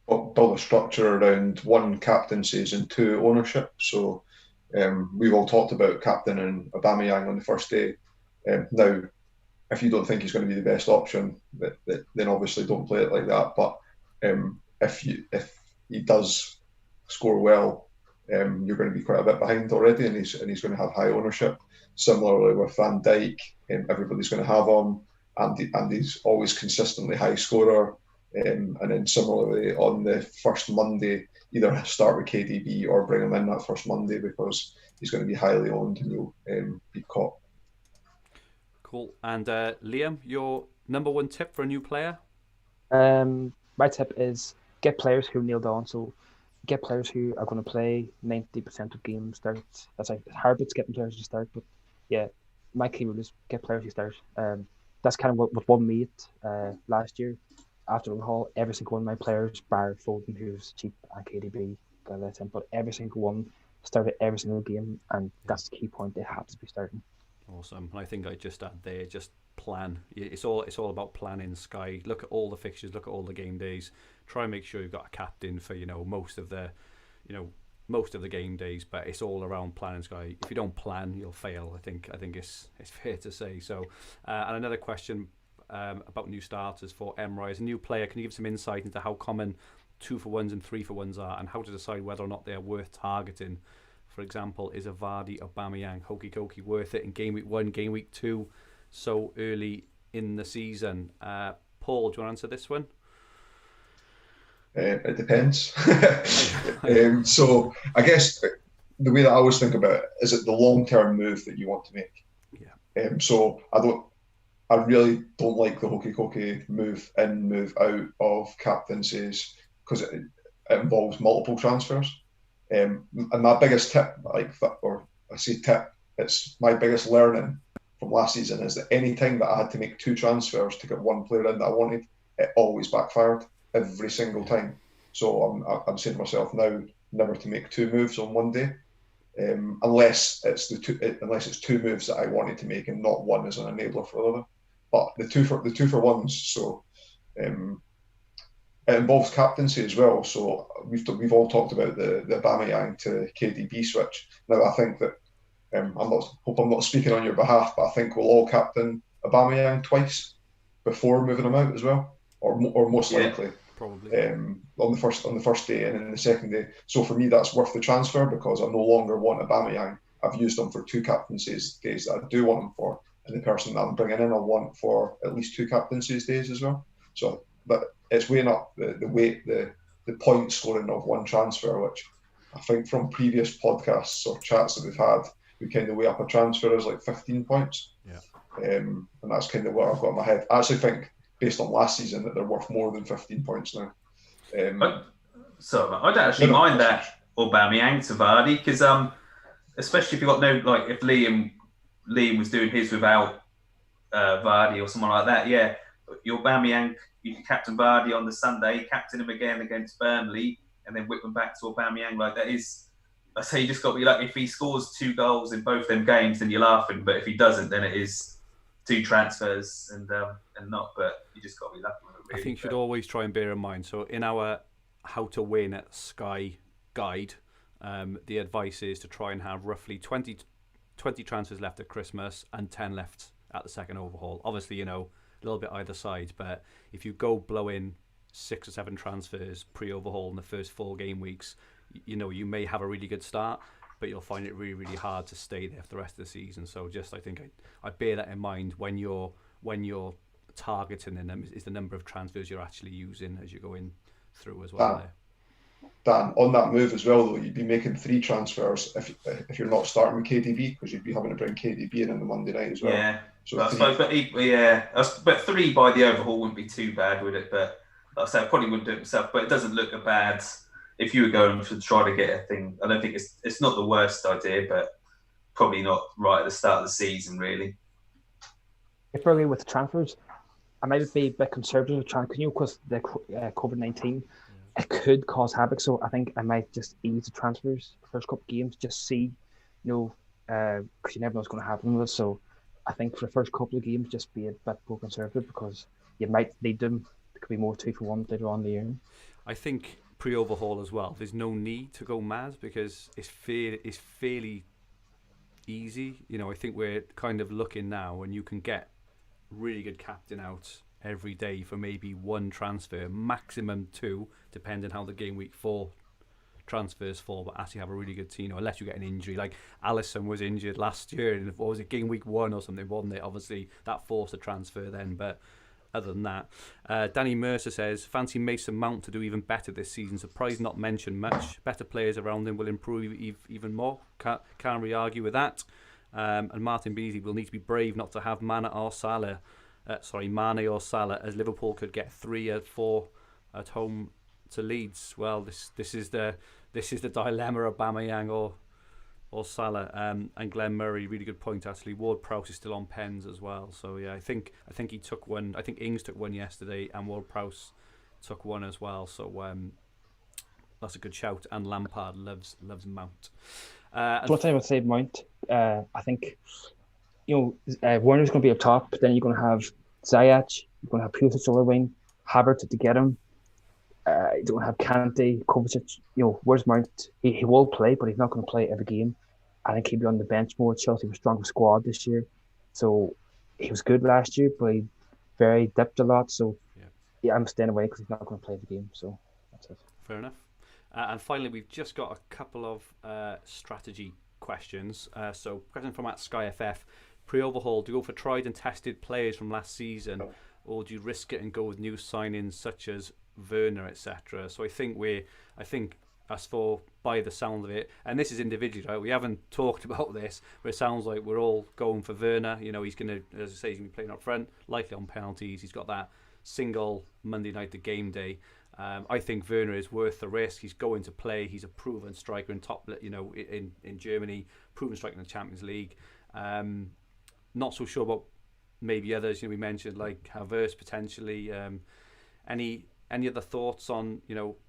Build a structure around 1 captaincies and 2 ownership. So we've all talked about captain and Aubameyang on the first day. Now, if you don't think he's going to be the best option, then obviously don't play it like that. But if he does score well, you're going to be quite a bit behind already, and he's going to have high ownership. Similarly with Van Dijk, everybody's going to have him, and he's always consistently high scorer. And then similarly on the first Monday, either start with KDB or bring him in that first Monday because he's going to be highly owned and you'll be caught. Cool. And Liam, your number one tip for a new player? My tip is get players who nailed on. So get players who are going to play 90% of game starts. That's like Harbert's getting players to start, but yeah, my key rule is get players who start. That's kind of what won me it last year. After the haul, every single one of my players, bar Foden, who's cheap, and KDB, got let in, but every single one started every single game, and that's the key point. They have to be starting. Awesome. And I think I just add there, just plan. It's all about planning. Sky. Look at all the fixtures. Look at all the game days. Try and make sure you've got a captain for most of the game days. But it's all around planning. Sky. If you don't plan, you'll fail. I think it's fair to say. So, and another question about new starters for Emre. As a new player, can you give some insight into how common 2-for-1s and 3-for-1s are, and how to decide whether or not they are worth targeting? For example, is a Vardy, Aubameyang, hokey cokey worth it in game week 1, game week 2, so early in the season? Paul, do you want to answer this one? It depends. So I guess the way that I always think about it is it the long-term move that you want to make. Yeah. So I really don't like the hokey cokey move in, move out of captaincies because it involves multiple transfers. And my biggest tip, it's my biggest learning from last season is that any time that I had to make 2 transfers to get 1 player in that I wanted, it always backfired every single time. So I'm saying to myself now never to make 2 moves on one day, unless it's 2 moves that I wanted to make and not 1 as an enabler for the other. But the 2-for-1s, so it involves captaincy as well. So we've all talked about the Aubameyang to KDB switch. Now I think that hope I'm not speaking on your behalf, but I think we'll all captain Aubameyang twice before moving him out as well, or most likely probably on the first day and then the second day. So for me, that's worth the transfer because I no longer want Aubameyang. I've used him for 2 captaincies days that I do want him for, and the person that I'm bringing in I want for at least 2 captaincies days as well. So, but it's weighing up the point scoring of 1 transfer, which I think from previous podcasts or chats that we've had, we kind of weigh up a transfer as like 15 points. Yeah. And that's kind of what I've got in my head. I actually think, based on last season, that they're worth more than 15 points now. So I don't actually mind that Aubameyang to Vardy because especially if you've got if Liam was doing his without Vardy or someone like that, yeah. Your Aubameyang, you can captain Vardy on the Sunday, captain him again against Burnley, and then whip them back to Aubameyang. Like that is, I say you just got to be if he scores 2 goals in both them games, then you're laughing. But if he doesn't, then it is 2 transfers and not. But you just got to be lucky with it. Really. I think you should always try and bear in mind. So in our How to Win at Sky guide, the advice is to try and have roughly 20 transfers left at Christmas and 10 left at the second overhaul. Obviously, a little bit either side, but if you go blow in 6 or 7 transfers pre-overhaul in the first 4 game weeks, you may have a really good start, but you'll find it really, really hard to stay there for the rest of the season. So I think I bear that in mind when you're targeting them is the number of transfers you're actually using as you go in through as well. Dan, on that move as well, though, you'd be making 3 transfers if you're not starting with KDB, because you'd be having to bring KDB in on the Monday night as well. Yeah, so I suppose, but 3 by the overhaul wouldn't be too bad, would it? But like I said, I probably wouldn't do it myself. But it doesn't look a bad if you were going to try to get a thing. I don't think it's not the worst idea, but probably not right at the start of the season, really. If we're with the transfers, I might be a bit conservative with trying, because the COVID-19, it could cause havoc. So I think I might just ease the transfers the first couple of games, just see, because you never know what's going to happen with us. So I think for the first couple of games, just be a bit more conservative, because you might need them. There could be more 2-for-1 later on in the year. I think pre-overhaul as well, there's no need to go mad, because it's fairly easy. I think we're kind of looking now, and you can get really good captain out every day for maybe 1 transfer, maximum 2, depending how the game week 4 transfers fall, but actually have a really good team, unless you get an injury. Like Alisson was injured last year, and what was it, game week 1 or something, wasn't it? Obviously that forced a transfer then, but other than that, Danny Mercer says, fancy Mason Mount to do even better this season. Surprised not mentioned much. Better players around him will improve even more. Can't really argue with that. And Martin Beasley will need to be brave not to have Mane or Salah, as Liverpool could get 3 or 4 at home to Leeds. Well, this is the dilemma of Aubameyang or Salah. And Glenn Murray, really good point actually. Ward-Prowse is still on pens as well. So yeah, I think he took one. I think Ings took one yesterday, and Ward-Prowse took one as well. So that's a good shout. And Lampard loves Mount. One thing I would say Mount, I think, Werner's going to be up top, but then you're going to have Ziyech, you're going to have Pulisic on the wing, Havertz to get him. You don't have Kante, Kovacic. Where's Mount? He will play, but he's not going to play every game. I think he'll be on the bench more. Chelsea was a stronger squad this year, so he was good last year, but he very dipped a lot. So yeah, I'm staying away because he's not going to play the game. So that's it. Fair enough. And finally, we've just got a couple of strategy questions. So, question from @SkyFF. Pre-overhaul, do you go for tried and tested players from last season, or do you risk it and go with new signings such as Werner, etc.? So I think as for by the sound of it, and this is individually, right? We haven't talked about this, but it sounds like we're all going for Werner. He's going to, as I say, he's going to be playing up front, likely on penalties. He's got that single Monday night to game day. I think Werner is worth the risk. He's going to play. He's a proven striker in top, in Germany, proven striker in the Champions League. Not so sure about maybe others. We mentioned like Havertz potentially. Any other thoughts on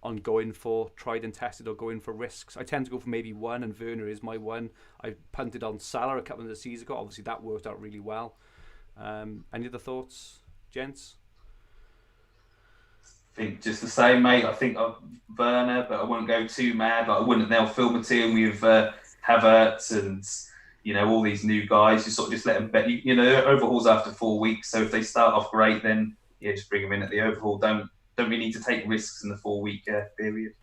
on going for tried and tested or going for risks? I tend to go for maybe one, and Werner is my one. I punted on Salah a couple of the seasons ago. Obviously, that worked out really well. Any other thoughts, gents? I think just the same, mate. I think of Werner, but I wouldn't go too mad. Like I wouldn't now film a team with Havertz and all these new guys. You sort of just let them bet. Overhauls after 4 weeks. So if they start off great, then just bring them in at the overhaul. Don't really need to take risks in the 4-week period.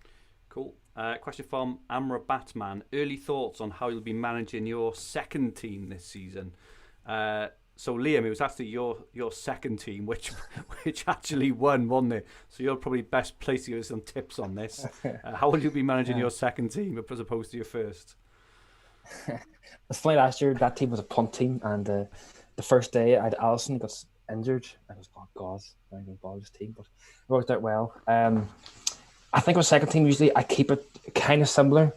Cool. Question from Amra Batman. Early thoughts on how you'll be managing your second team this season. So Liam, it was actually your second team which actually won, wasn't it? So you're probably best placed to give us some tips on this. How will you be managing your second team as opposed to your first? It's funny, last year that team was a punt team, and the first day I had Alisson got injured. I was, oh God, I'm not going to bother this team, but it worked out well. I think my second team, usually I keep it kind of similar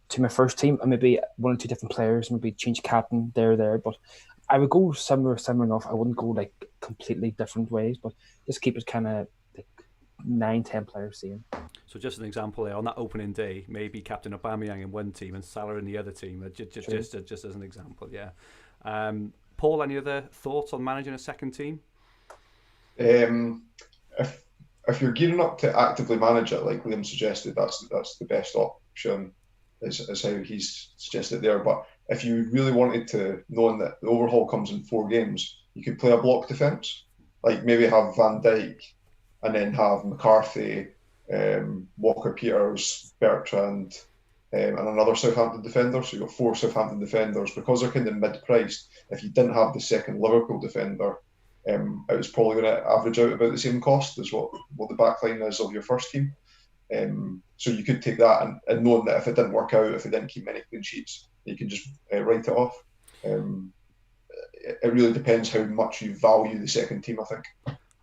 to my first team, and maybe 1 or 2 different players, maybe change captain there, but I would go similar enough. I wouldn't go like completely different ways, but just keep it kind of like 9-10 players same. So just an example there, on that opening day, maybe Captain Aubameyang in one team and Salah in the other team, just as an example, yeah. Paul, any other thoughts on managing a second team? If you're gearing up to actively manage it, like Liam suggested, that's the best option, is how he's suggested there. But if you really wanted to, knowing that the overhaul comes in 4 games, you could play a block defence, like maybe have Van Dijk and then have McCarthy, Walker-Peters, Bertrand, and another Southampton defender. So you've got 4 Southampton defenders. Because they're kind of mid-priced, if you didn't have the second Liverpool defender, it was probably going to average out about the same cost as what the back line is of your first team. So you could take that and knowing that if it didn't work out, if it didn't keep many clean sheets, you can just write it off. It really depends how much you value the second team, I think.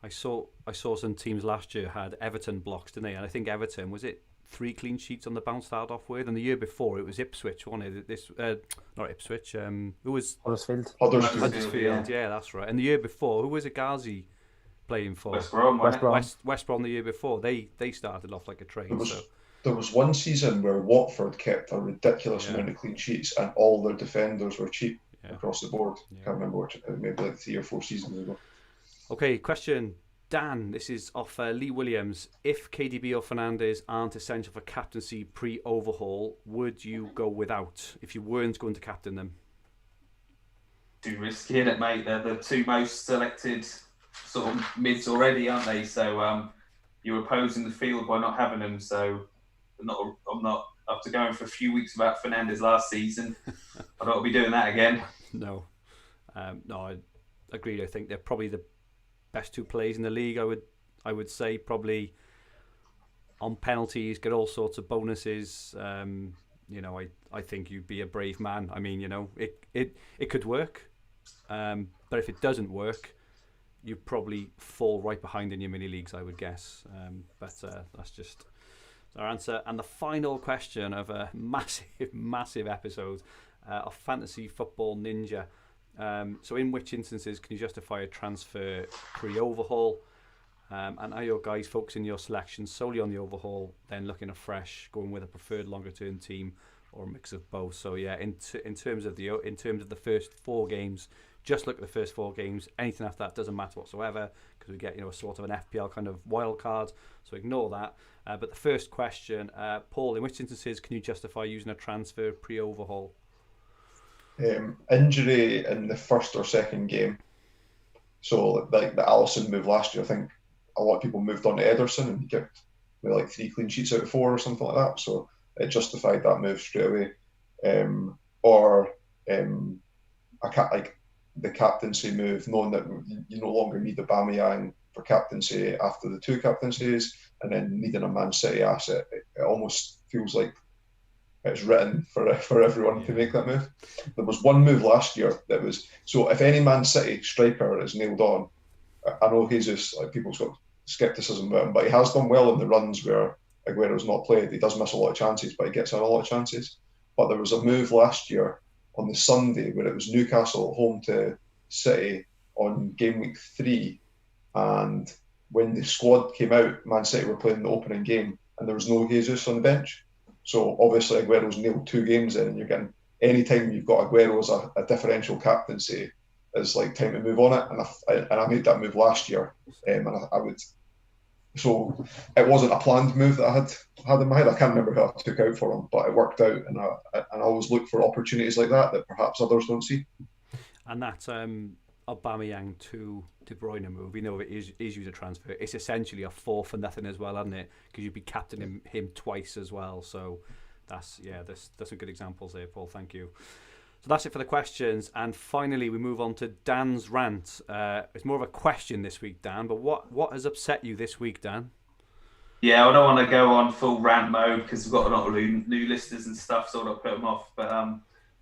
I saw some teams last year had Everton blocks, didn't they? And I think Everton, was it 3 clean sheets on the bounce start off with? And the year before it was Ipswich, wasn't it? This not Ipswich. Who was Huddersfield? Yeah, that's right. And the year before, who was it? Ghazi playing for West Brom. West Brom the year before. They started off like a train. There was one season where Watford kept a ridiculous amount of clean sheets, and all their defenders were cheap across the board. Can't remember which, maybe like 3 or 4 seasons ago. Okay, question, Dan. This is off Lee Williams. If KDB or Fernandes aren't essential for captaincy pre-overhaul, would you go without if you weren't going to captain them? Too risky, isn't it, mate? They're the 2 most selected sort of mids already, aren't they? So you're opposing the field by not having them. So I'm not after going for a few weeks without Fernandes last season. I don't want to be doing that again. No, I agree. I think they're probably the best 2 players in the league. I would say probably on penalties, get all sorts of bonuses. I think you'd be a brave man. I mean, it could work, but if it doesn't work, you probably fall right behind in your mini leagues, I would guess. But that's just our answer. And the final question of a massive episode of Fantasy Football Ninja. So in which instances can you justify a transfer pre-overhaul? And are your guys focusing your selection solely on the overhaul, then looking afresh, going with a preferred longer-term team, or a mix of both? So yeah, in terms of the first 4 games, just look at the first 4 games. Anything after that doesn't matter whatsoever, because we get a sort of an FPL kind of wild card. So ignore that. But the first question, Paul, in which instances can you justify using a transfer pre-overhaul? Injury in the first or second game. So like the Alisson move last year, I think a lot of people moved on to Ederson and he kept like 3 clean sheets out of 4 or something like that. So it justified that move straight away. Like the captaincy move, knowing that you no longer need Aubameyang for captaincy after the 2 captaincies, and then needing a Man City asset, it almost feels like it's written for everyone to make that move. There was one move last year that was, so if any Man City striker is nailed on, I know Jesus, like people's got scepticism about him, but he has done well in the runs where Aguero's not played. He does miss a lot of chances, but he gets in a lot of chances. But there was a move last year on the Sunday where it was Newcastle at home to City on game week 3, and when the squad came out, Man City were playing the opening game and there was no Jesus on the bench. So obviously Aguero's nailed 2 games in, and you're getting, anytime you've got Aguero as a differential captaincy, is like time to move on it. And I made that move last year, and I would. So it wasn't a planned move that I had in my head. I can't remember who I took out for him, but it worked out, and I always look for opportunities like that perhaps others don't see. And that Aubameyang to De Bruyne move, we know it is used a transfer. It's essentially a 4 for nothing as well, isn't it? Because you'd be captaining him twice as well. So that's some good examples there, Paul. Thank you. So that's it for the questions. And finally, we move on to Dan's rant. It's more of a question this week, Dan. But what has upset you this week, Dan? Yeah, I don't want to go on full rant mode because we've got a lot of new listeners and stuff, so I'll put them off. But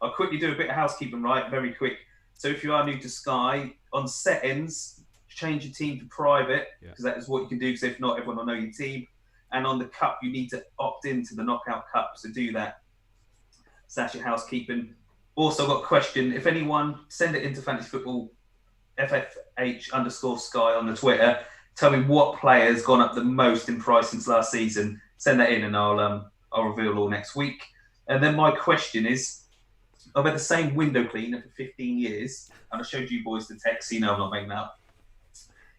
I'll quickly do a bit of housekeeping, right? Very quick. So if you are new to Sky, on settings, change your team to private, because that is what you can do, because if not, everyone will know your team. And on the cup, you need to opt into the knockout cup, so do that. So that's your housekeeping. Also got a question. If anyone, send it into Fantasy Football FFH_Sky on the Twitter. Tell me what player's gone up the most in price since last season. Send that in and I'll reveal all next week. And then my question is, I've had the same window cleaner for 15 years, and I showed you boys the text, so you know I'm not making that up.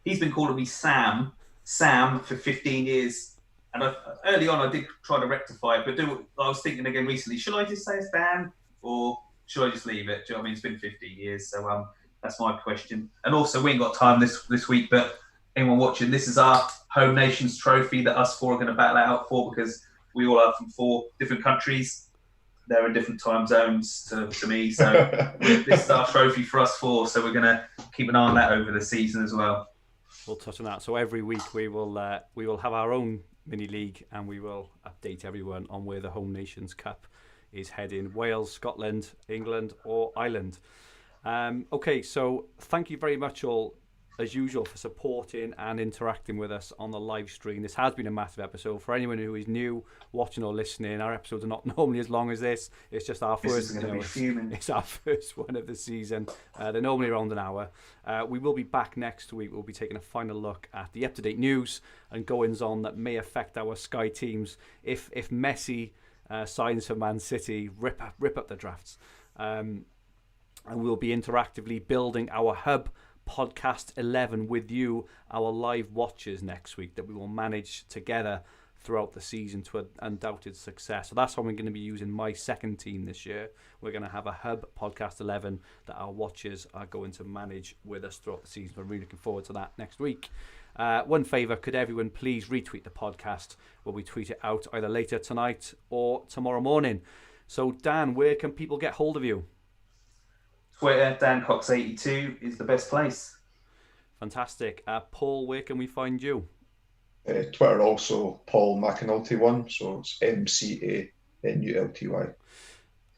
He's been calling me Sam for 15 years. And early on, I did try to rectify it, but I was thinking again recently, should I just say it's Dan, or should I just leave it? Do you know what I mean? It's been 15 years, so that's my question. And also, we ain't got time this week, but anyone watching, this is our Home Nations trophy that us 4 are going to battle it out for, because we all are from 4 different countries. They're in different time zones to me, so this is our trophy for us 4. So we're going to keep an eye on that over the season as well. We'll touch on that. So every week we will have our own mini league, and we will update everyone on where the Home Nations Cup is heading: Wales, Scotland, England, or Ireland. Okay, so thank you very much all, as usual, for supporting and interacting with us on the live stream. This has been a massive episode. For anyone who is new, watching or listening, our episodes are not normally as long as this. It's just our first. It's our first one of the season. They're normally around an hour. We will be back next week. We'll be taking a final look at the up-to-date news and goings on that may affect our Sky teams. If Messi signs for Man City, rip up the drafts, and we'll be interactively building our hub. Podcast 11 with you, our live watchers, next week, that we will manage together throughout the season to undoubted success. So that's how we're going to be using my second team this year. We're going to have a hub podcast 11 that our watchers are going to manage with us throughout the season. We're really looking forward to that next week. One favour, could everyone please retweet the podcast where we tweet it out either later tonight or tomorrow morning. So Dan, where can people get hold of you? Twitter, Dan Cox 82 is the best place. Fantastic. Paul, where can we find you? Twitter also, Paul McAnulty 1, so it's MCANULTY.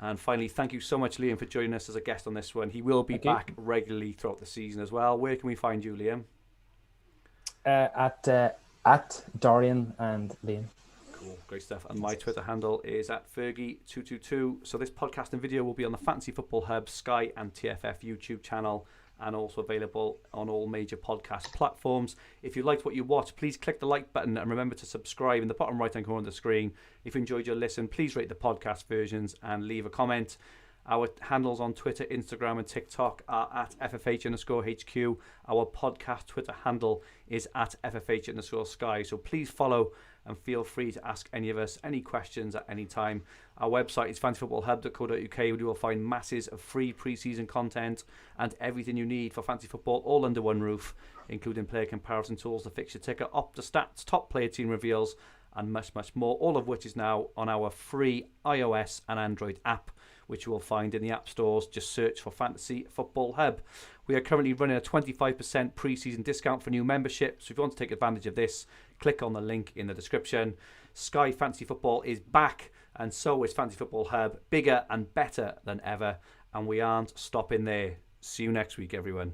And finally, thank you so much, Liam, for joining us as a guest on this one. He will be back regularly throughout the season as well. Where can we find you, Liam? At Dorrian and Liam. Cool, great stuff. And my Twitter handle is at Fergie222. So this podcast and video will be on the Fantasy Football Hub, Sky and TFF YouTube channel, and also available on all major podcast platforms. If you liked what you watched, please click the like button and remember to subscribe in the bottom right hand corner of the screen. If you enjoyed your listen, please rate the podcast versions and leave a comment. Our handles on Twitter, Instagram and TikTok are at FFH_HQ. Our podcast Twitter handle is at FFH_Sky. So please follow and feel free to ask any of us any questions at any time. Our website is fantasyfootballhub.co.uk, where you will find masses of free pre-season content and everything you need for fantasy football all under one roof, including player comparison tools, the fixture ticker, Opta stats, top player team reveals, and much, much more, all of which is now on our free iOS and Android app, which you will find in the app stores. Just search for Fantasy Football Hub. We are currently running a 25% pre-season discount for new memberships. So if you want to take advantage of this, click on the link in the description. Sky Fantasy Football is back, and so is Fantasy Football Hub, bigger and better than ever. And we aren't stopping there. See you next week, everyone.